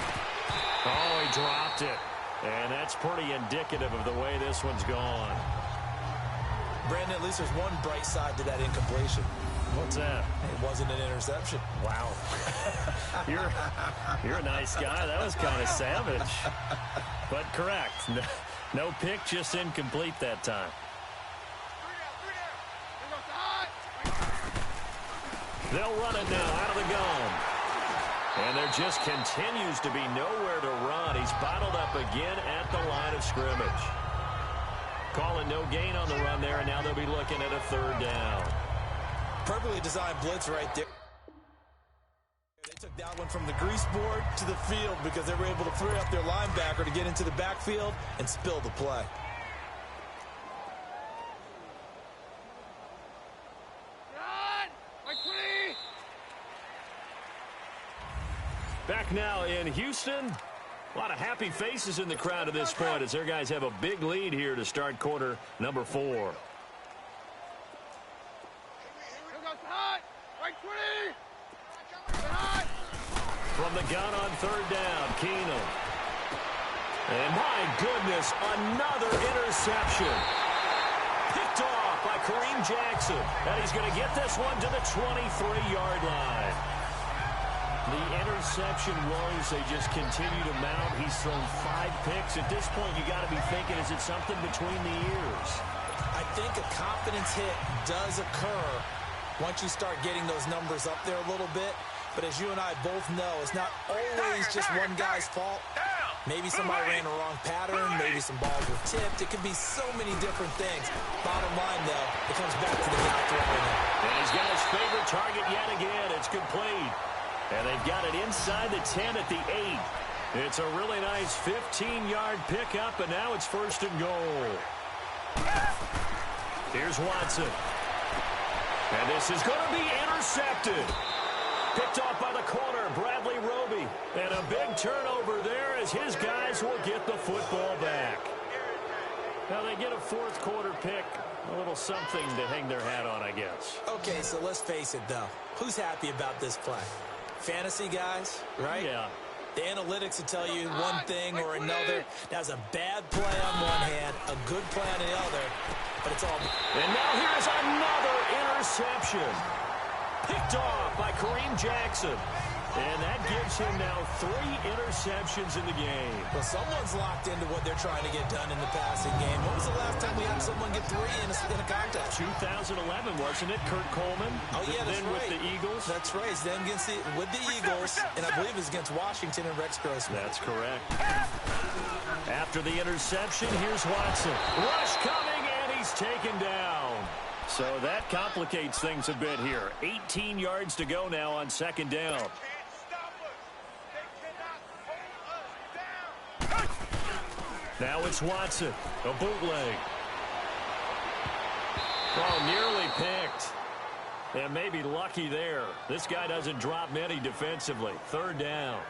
G: Oh, he dropped it. And that's pretty indicative of the way this one's gone.
H: Brandon, at least there's one bright side to that incompletion.
G: What's that?
H: It wasn't an interception.
G: Wow. You're a nice guy. That was kind of savage. But correct. No pick, just incomplete that time. They'll run it now out of the gun. And there just continues to be nowhere to run. He's bottled up again at the line of scrimmage. Calling no gain on the run there, and now they'll be looking at a 3rd down.
H: Perfectly designed blitz right there. They took that one from the grease board to the field because they were able to free up their linebacker to get into the backfield and spill the play.
G: Back now in Houston. A lot of happy faces in the crowd at this point as their guys have a big lead here to start quarter number 4. From the gun on 3rd down, Keenan. And my goodness, another interception. Picked off by Kareem Jackson. And he's going to get this one to the 23-yard line. The interception woes, they just continue to mount. He's thrown 5 picks. At this point, you got to be thinking, is it something between the ears?
H: I think a confidence hit does occur once you start getting those numbers up there a little bit. But as you and I both know, it's not always just one guy's fault. Maybe somebody ran a wrong pattern. Maybe some balls were tipped. It could be so many different things. Bottom line, though, it comes back to the guy throwing it.
G: And he's got his favorite target yet again. It's complete. And they've got it inside the 10 at the 8. It's a really nice 15-yard pickup, and now it's 1st and goal. Here's Watson. And this is going to be intercepted. Picked off by the corner, Bradley Roby. And a big turnover there as his guys will get the football back. Now they get a 4th quarter pick. A little something to hang their hat on, I guess.
H: Okay, so let's face it, though. Who's happy about this play? Fantasy guys, right?
G: Yeah.
H: The analytics will tell you one thing or another. That's a bad play on one hand, a good play on the other, but it's all...
G: And now here's another interception. Picked off by Kareem Jackson. And that gives him now 3 interceptions in the game.
H: Well, someone's locked into what they're trying to get done in the passing game. When was the last time we had someone get 3 in a contest?
G: 2011, wasn't it? Kurt Coleman.
H: Oh, yeah, that's
G: then
H: right.
G: With the Eagles.
H: That's right. Then with the Eagles, and I believe it was against Washington and Rex Grossman.
G: That's correct. After the interception, here's Watson. Rush coming, and he's taken down. So that complicates things a bit here. 18 yards to go now on 2nd down. Now it's Watson, a bootleg. Oh, nearly picked. And maybe lucky there. This guy doesn't drop many defensively. 3rd down.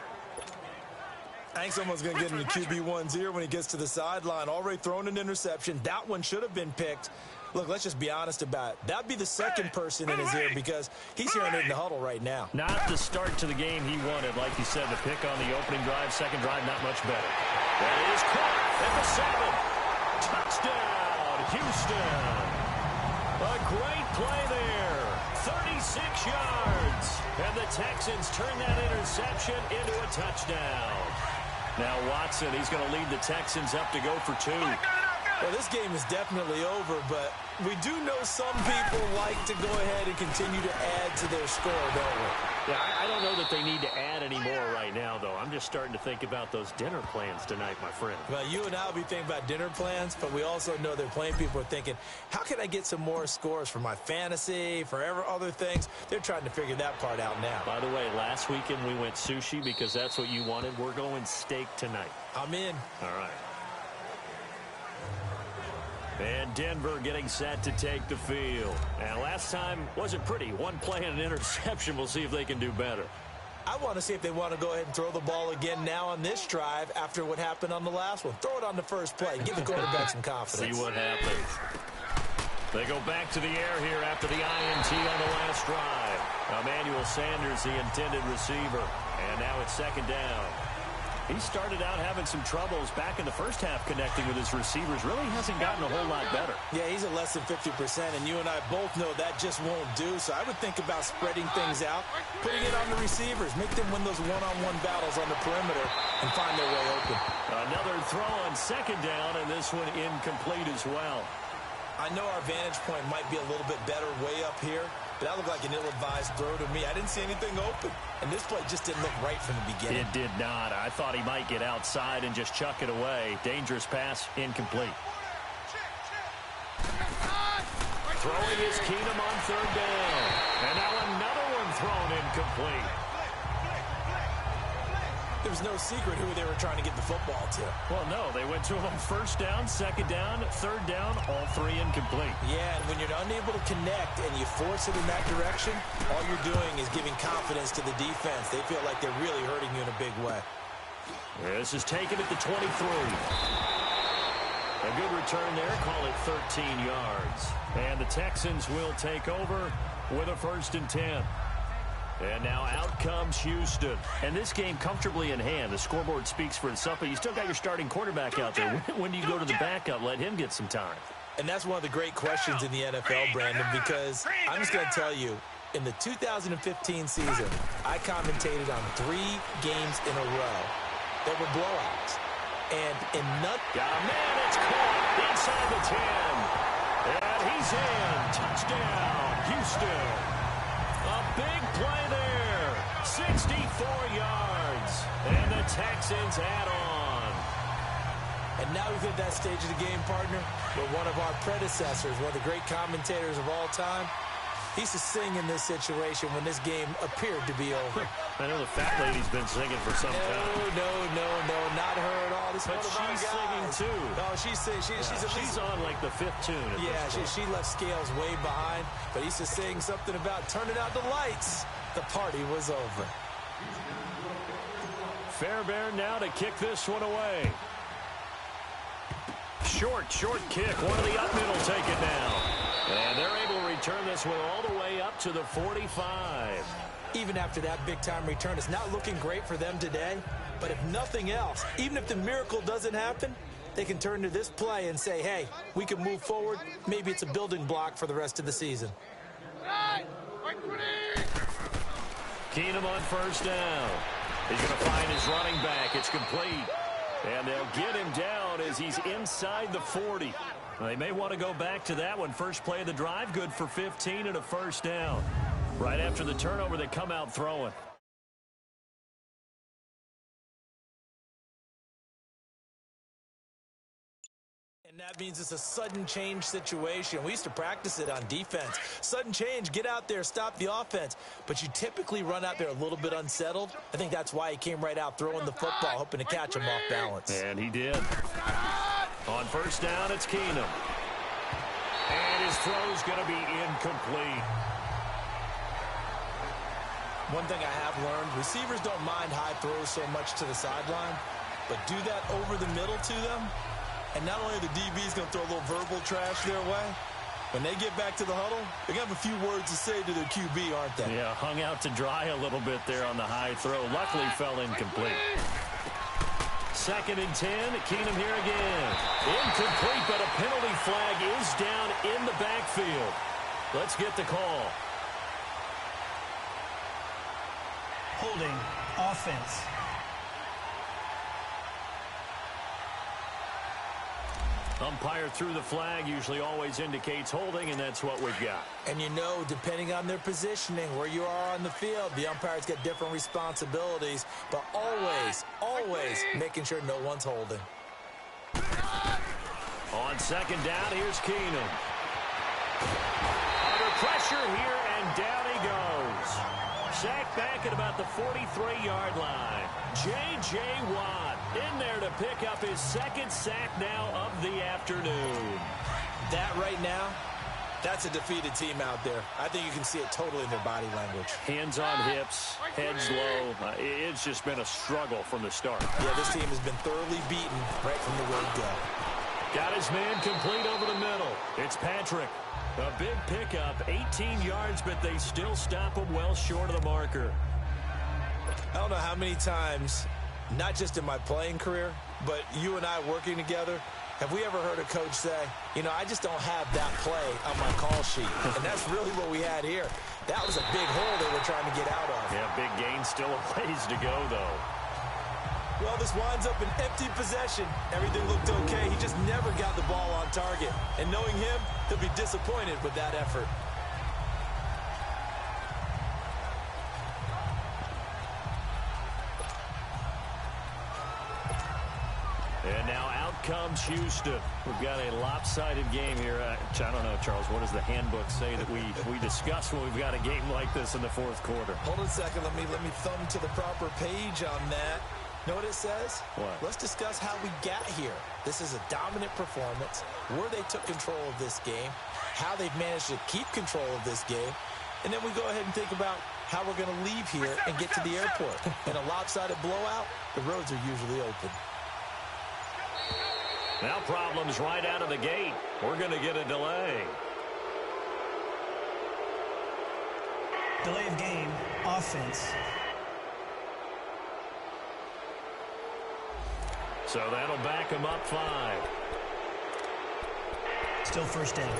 H: I think someone's going to get into QB1-0 when he gets to the sideline. Already thrown an interception. That one should have been picked. Look, let's just be honest about it. That'd be the second person in his ear because he's hearing it in the huddle right now.
G: Not the start to the game he wanted. Like you said, the pick on the opening drive, second drive, not much better. That is caught at the 7. Touchdown, Houston. A great play there. 36 yards. And the Texans turn that interception into a touchdown. Now Watson, he's going to lead the Texans up to go for 2.
H: Well, this game is definitely over, but we do know some people like to go ahead and continue to add to their score, don't we?
G: Yeah, I don't know that they need to add any more right now, though. I'm just starting to think about those dinner plans tonight, my friend.
H: Well, you and I will be thinking about dinner plans, but we also know they're playing people are thinking, how can I get some more scores for my fantasy, for other things? They're trying to figure that part out now.
G: By the way, last weekend we went sushi because that's what you wanted. We're going steak tonight.
H: I'm in.
G: All right. And Denver getting set to take the field. And last time wasn't pretty. One play and an interception. We'll see if they can do better.
H: I want to see if they want to go ahead and throw the ball again now on this drive after what happened on the last one. Throw it on the first play. Give the quarterback some confidence.
G: See what happens. They go back to the air here after the INT on the last drive. Emmanuel Sanders, the intended receiver. And now it's second down. He started out having some troubles back in the first half connecting with his receivers. Really hasn't gotten a whole lot better.
H: Yeah, he's at less than 50%, and you and I both know that just won't do. So I would think about spreading things out, putting it on the receivers, make them win those one-on-one battles on the perimeter and find their way open.
G: Another throw on second down, and this one incomplete as well.
H: I know our vantage point might be a little bit better way up here, but that looked like an ill-advised throw to me. I didn't see anything open, and this play just didn't look right from the beginning.
G: It did not. I thought he might get outside and just chuck it away. Dangerous pass, incomplete. Throwing is Keenum on third down. And now another one thrown incomplete.
H: There was no secret who they were trying to get the football to.
G: Well, no, they went to him first down, second down, third down, all 3 incomplete.
H: Yeah, and when you're unable to connect and you force it in that direction, all you're doing is giving confidence to the defense. They feel like they're really hurting you in a big way.
G: This is taken at the 23. A good return there, call it 13 yards. And the Texans will take over with a 1st and 10. And now out comes Houston. And this game comfortably in hand. The scoreboard speaks for itself, but you still got your starting quarterback out there. When do you go to the backup? Let him get some time.
H: And that's one of the great questions in the NFL, Brandon, because I'm just going to tell you, in the 2015 season, I commentated on 3 games in a row that were blowouts. And in none...
G: Got a man, it's caught inside the 10. And he's in. Touchdown, Houston. A big play there. 64 yards. And the Texans add on.
H: And now we've hit that stage of the game, partner, where one of our predecessors, one of the great commentators of all time, he used to sing in this situation when this game appeared to be over.
G: I know the fat lady's been singing for some time.
H: No, not her at all.
G: But she's singing too.
H: No, she's
G: on like the 5th tune.
H: Yeah, she left Scales way behind, but he used to sing something about turning out the lights. The party was over.
G: Fairbairn now to kick this one away. Short kick. One of the up middle take it down. And they're able to return this one all the way up to the 45.
H: Even after that big-time return, it's not looking great for them today. But if nothing else, even if the miracle doesn't happen, they can turn to this play and say, hey, we can move forward. Maybe it's a building block for the rest of the season.
G: Keenum on first down. He's going to find his running back. It's complete. And they'll get him down as he's inside the 40. They may want to go back to that one. First play of the drive, good for 15 and a 1st down. Right after the turnover, they come out throwing.
H: And that means it's a sudden change situation. We used to practice it on defense. Sudden change, get out there, stop the offense. But you typically run out there a little bit unsettled. I think that's why he came right out throwing the football, hoping to catch him off balance.
G: And he did. On first down, it's Keenum. And his throw's going to be incomplete.
H: One thing I have learned, receivers don't mind high throws so much to the sideline, but do that over the middle to them, and not only are the DBs going to throw a little verbal trash their way, When they get back to the huddle, they're going to have a few words to say to their QB, aren't they?
G: Yeah, hung out to dry a little bit there on the high throw. Luckily fell incomplete. 2nd and 10. Keenum here again. Incomplete, but a penalty flag is down in the backfield. Let's get the call.
I: Holding offense.
G: Umpire threw the flag, usually always indicates holding, and that's what we've got.
H: And you know, depending on their positioning, where you are on the field, the umpire's got different responsibilities, but always, always making sure no one's holding.
G: On 2nd down, here's Keenum. Under pressure here, and down he goes. Sacked back at about the 43-yard line. J.J. Watt in there to pick up his 2nd sack now of the afternoon.
H: That right now, that's a defeated team out there. I think you can see it totally in their body language.
G: Hands on hips, heads low. It's just been a struggle from the start.
H: Yeah, this team has been thoroughly beaten right from the word go.
G: Got his man complete over the middle. It's Patrick. A big pickup, 18 yards, but they still stop him well short of the marker.
H: I don't know how many times, not just in my playing career, but you and I working together, have we ever heard a coach say, you know, I just don't have that play on my call sheet. And that's really what we had here. That was a big hole they were trying to get out of.
G: Yeah, big gain, still a ways to go, though.
H: Well, this winds up an empty possession. Everything looked okay. He just never got the ball on target. And knowing him, he'll be disappointed with that effort.
G: And now out comes Houston. We've got a lopsided game here. I don't know, Charles, what does the handbook say that we discuss when we've got a game like this in the 4th quarter?
H: Hold on a second. Let me thumb to the proper page on that. Know what it says?
G: What?
H: Let's discuss how we got here. This is a dominant performance, where they took control of this game, how they've managed to keep control of this game, and then we go ahead and think about how we're going to leave here and get to the airport. In a lopsided blowout, the roads are usually open.
G: Now problems right out of the gate. We're going to get a delay.
I: Delay of game, offense.
G: So that'll back them up 5.
I: Still 1st down.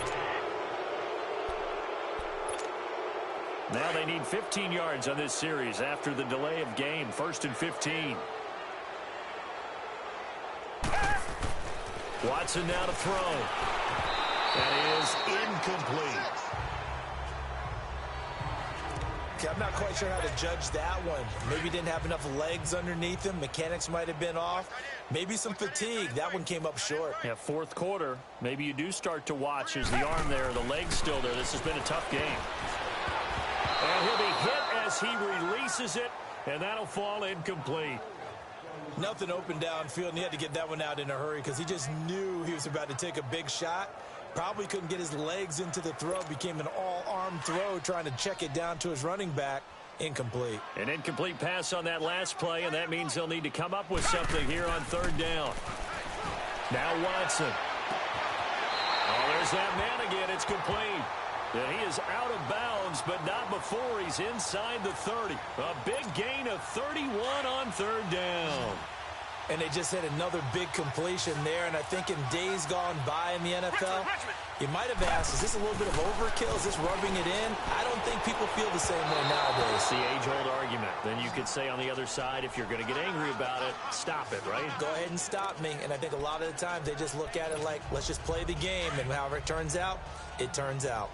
G: Now they need 15 yards on this series after the delay of game. 1st and 15. Watson now to throw. That is incomplete.
H: Okay, I'm not quite sure how to judge that one. Maybe didn't have enough legs underneath him. Mechanics might have been off. Maybe some fatigue. That one came up short.
G: Yeah, 4th quarter. Maybe you do start to watch as the arm there, the leg's still there. This has been a tough game. And he'll be hit as he releases it, and that'll fall incomplete.
H: Nothing open downfield, and he had to get that one out in a hurry because he just knew he was about to take a big shot. Probably couldn't get his legs into the throw. Became an all-arm throw trying to check it down to his running back. Incomplete.
G: An incomplete pass on that last play, and that means they'll need to come up with something here on 3rd down. Now Watson. Oh, there's that man again. It's complete. And he is out of bounds, but not before he's inside the 30. A big gain of 31 on 3rd down.
H: And they just hit another big completion there. And I think in days gone by in the NFL, you might have asked, is this a little bit of overkill? Is this rubbing it in? I don't think people feel the same way nowadays.
G: It's the age-old argument. Then you could say on the other side, if you're going to get angry about it, stop it, right?
H: Go ahead and stop me. And I think a lot of the time they just look at it like, let's just play the game. And however it turns out, it turns out.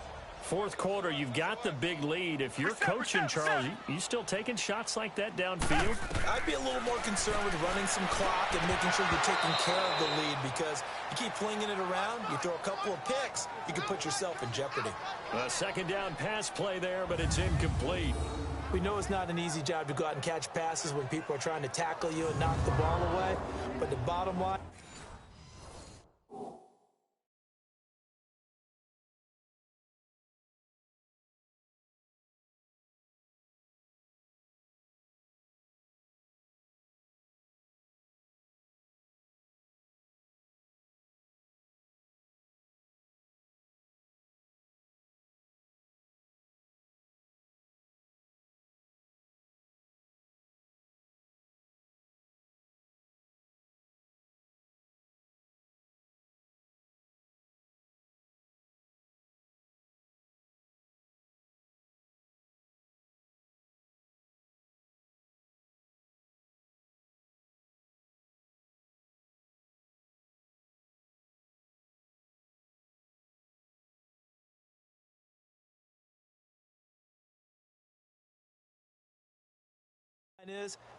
G: 4th quarter, you've got the big lead. If you're coaching, Charles, you still taking shots like that downfield?
H: I'd be a little more concerned with running some clock and making sure you're taking care of the lead, because you keep flinging it around, you throw a couple of picks, you can put yourself in jeopardy.
G: A 2nd down pass play there, but it's incomplete.
H: We know it's not an easy job to go out and catch passes when people are trying to tackle you and knock the ball away, but the bottom line,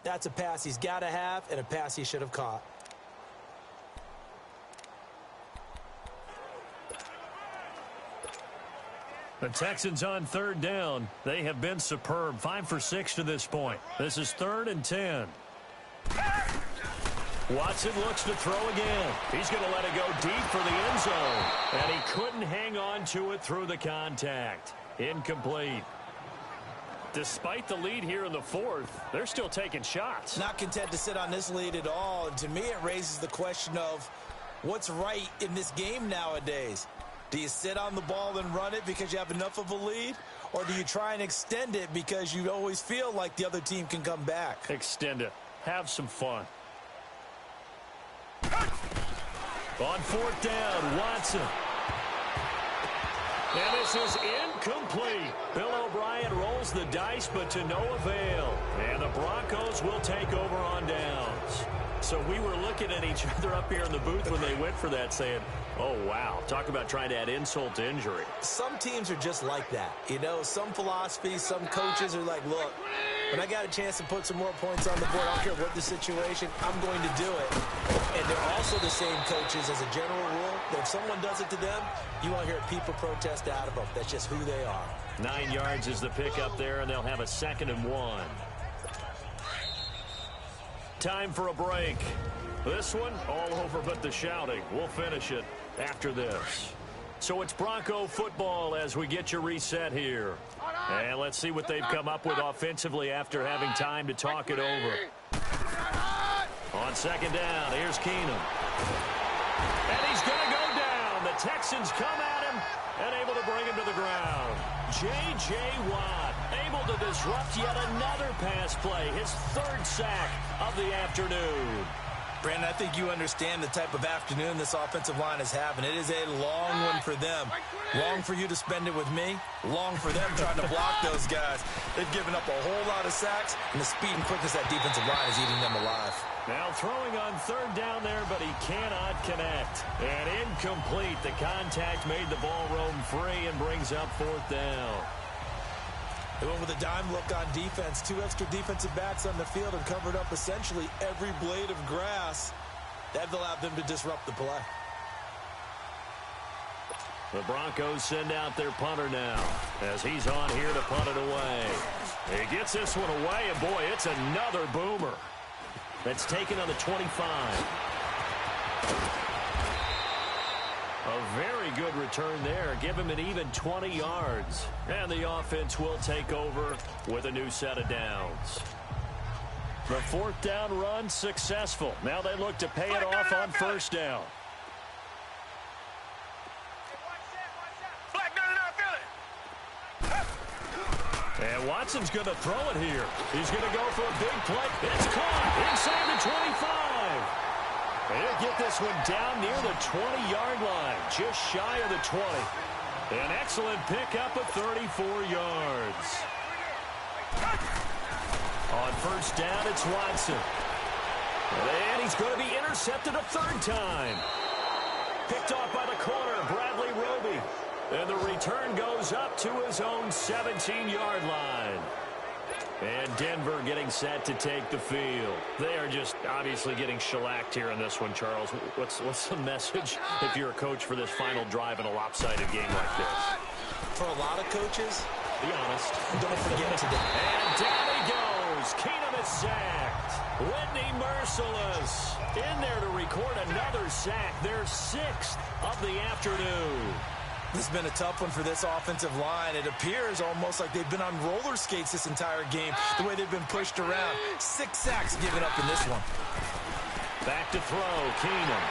H: That's a pass he's got to have and a pass he should have caught.
G: The Texans on third down. They have been superb. 5 for 6 to this point. This is 3rd and 10. Watson looks to throw again. He's going to let it go deep for the end zone. And he couldn't hang on to it through the contact. Incomplete. Despite the lead here in the 4th, they're still taking shots.
H: Not content to sit on this lead at all. And to me, it raises the question of what's right in this game nowadays. Do you sit on the ball and run it because you have enough of a lead? Or do you try and extend it because you always feel like the other team can come back?
G: Extend it. Have some fun. On 4th down, Watson. And this is incomplete. Bill O'Brien rolls the dice, but to no avail. And the Broncos will take over on downs. So we were looking at each other up here in the booth when they went for that saying, oh, wow, talk about trying to add insult to injury.
H: Some teams are just like that. You know, some philosophies, some coaches are like, look, when I got a chance to put some more points on the board, I don't care what the situation, I'm going to do it. And they're also the same coaches as a general rule that if someone does it to them, you won't hear people protest out of them. That's just who they are.
G: 9 yards is the pickup there, and they'll have a 2nd and 1. Time for a break. This one, all over but the shouting. We'll finish it after this. So it's Bronco football as we get your reset here. And let's see what they've come up with offensively after having time to talk it over. On 2nd down, here's Keenum. And he's going to go down. The Texans come at him and able to bring him to the ground. J.J. Watt able to disrupt yet another pass play. His 3rd sack of the afternoon.
H: Brandon, I think you understand the type of afternoon this offensive line is having. It is a long one for them. Long for you to spend it with me. Long for them trying to block those guys. They've given up a whole lot of sacks, and the speed and quickness that defensive line is eating them alive.
G: Now throwing on 3rd down there, but he cannot connect. And incomplete. The contact made the ball roam free and brings up 4th down.
H: They went with a dime look on defense. 2 extra defensive backs on the field and covered up essentially every blade of grass. That allowed them to disrupt the play.
G: The Broncos send out their punter now as he's on here to punt it away. He gets this one away, and boy, it's another boomer. That's taken on the 25. A very good return there. Give him an even 20 yards. And the offense will take over with a new set of downs. The 4th down run successful. Now they look to pay it off on 1st down. And Watson's going to throw it here. He's going to go for a big play. It's caught inside the 25. He'll get this one down near the 20-yard line, just shy of the 20. An excellent pickup of 34 yards. On 1st down, it's Watson. And he's going to be intercepted a 3rd time. Picked off by the corner, Bradley Roby. And the return goes up to his own 17-yard line. And Denver getting set to take the field. They are just obviously getting shellacked here in this one, Charles. What's the message if you're a coach for this final drive in a lopsided game like this?
H: For a lot of coaches,
G: be honest.
H: Don't forget today.
G: And down he goes. Keenum is sacked. Whitney Merciless in there to record another sack. Their 6th of the afternoon.
H: This has been a tough one for this offensive line. It appears almost like they've been on roller skates this entire game, the way they've been pushed around. 6 sacks given up in this one.
G: Back to throw, Keenum.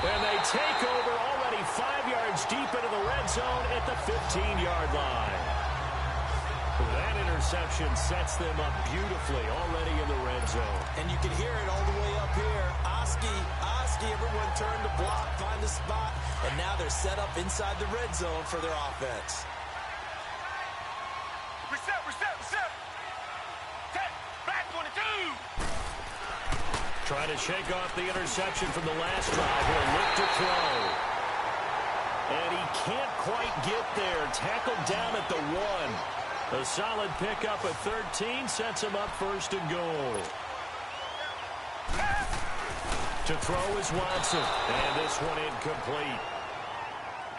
G: And they take over already 5 yards deep into the red zone at the 15-yard line. That interception sets them up beautifully already in the red zone.
H: And you can hear it all the way up here. Oski, everyone turned to block, find the spot, and now they're set up inside the red zone for their offense.
J: Reset. Back 22.
G: Trying to shake off the interception from the last drive. He'll look to throw. And he can't quite get there. Tackled down at the 1. A solid pickup at 13 sets him up first and goal. To throw is Watson, and this one incomplete.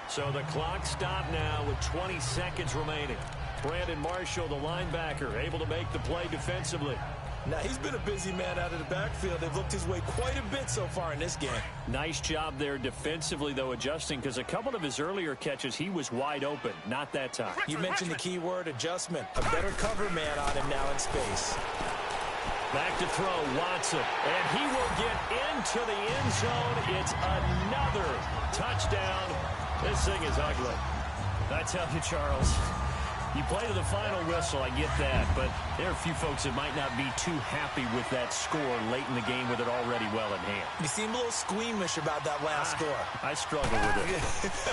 G: So the clock stopped now with 20 seconds remaining. Brandon Marshall, the linebacker, able to make the play defensively.
H: Now, he's been a busy man out of the backfield. They've looked his way quite a bit so far in this game.
G: Nice job there defensively, though, adjusting, because a couple of his earlier catches, he was wide open. Not that time.
H: You mentioned the key word, adjustment. A better cover man on him now in space.
G: Back to throw, Watson, and he will get into the end zone. It's another touchdown. This thing is ugly. I tell you, Charles, you play to the final whistle, I get that, but there are a few folks that might not be too happy with that score late in the game with it already well in hand.
H: You seem a little squeamish about that last score.
G: I struggle with it.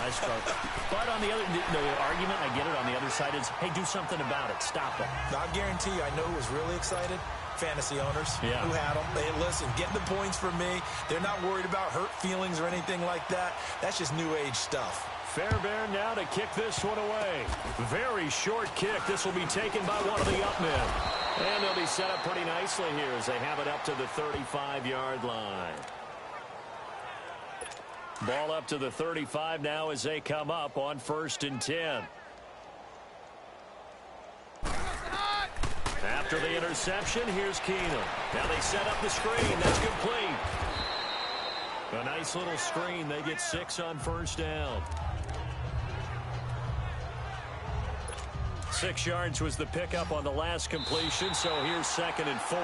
G: I struggle. But on the other, the argument, I get it, on the other side is, hey, do something about it. Stop it.
H: I guarantee you, I know who was really excited. Fantasy owners who had them. Hey, listen, getting the points for me. They're not worried about hurt feelings or anything like that. That's just new age stuff.
G: Fairbairn now to kick this one away. Very short kick. This will be taken by one of the up men. And they'll be set up pretty nicely here as they have it up to the 35-yard line. Ball up to the 35 now as they come up on 1st and 10. After the interception, here's Keenum. Now they set up the screen. That's complete. A nice little screen. They get 6 on 1st down. 6 yards was the pickup on the last completion, so here's 2nd and 4.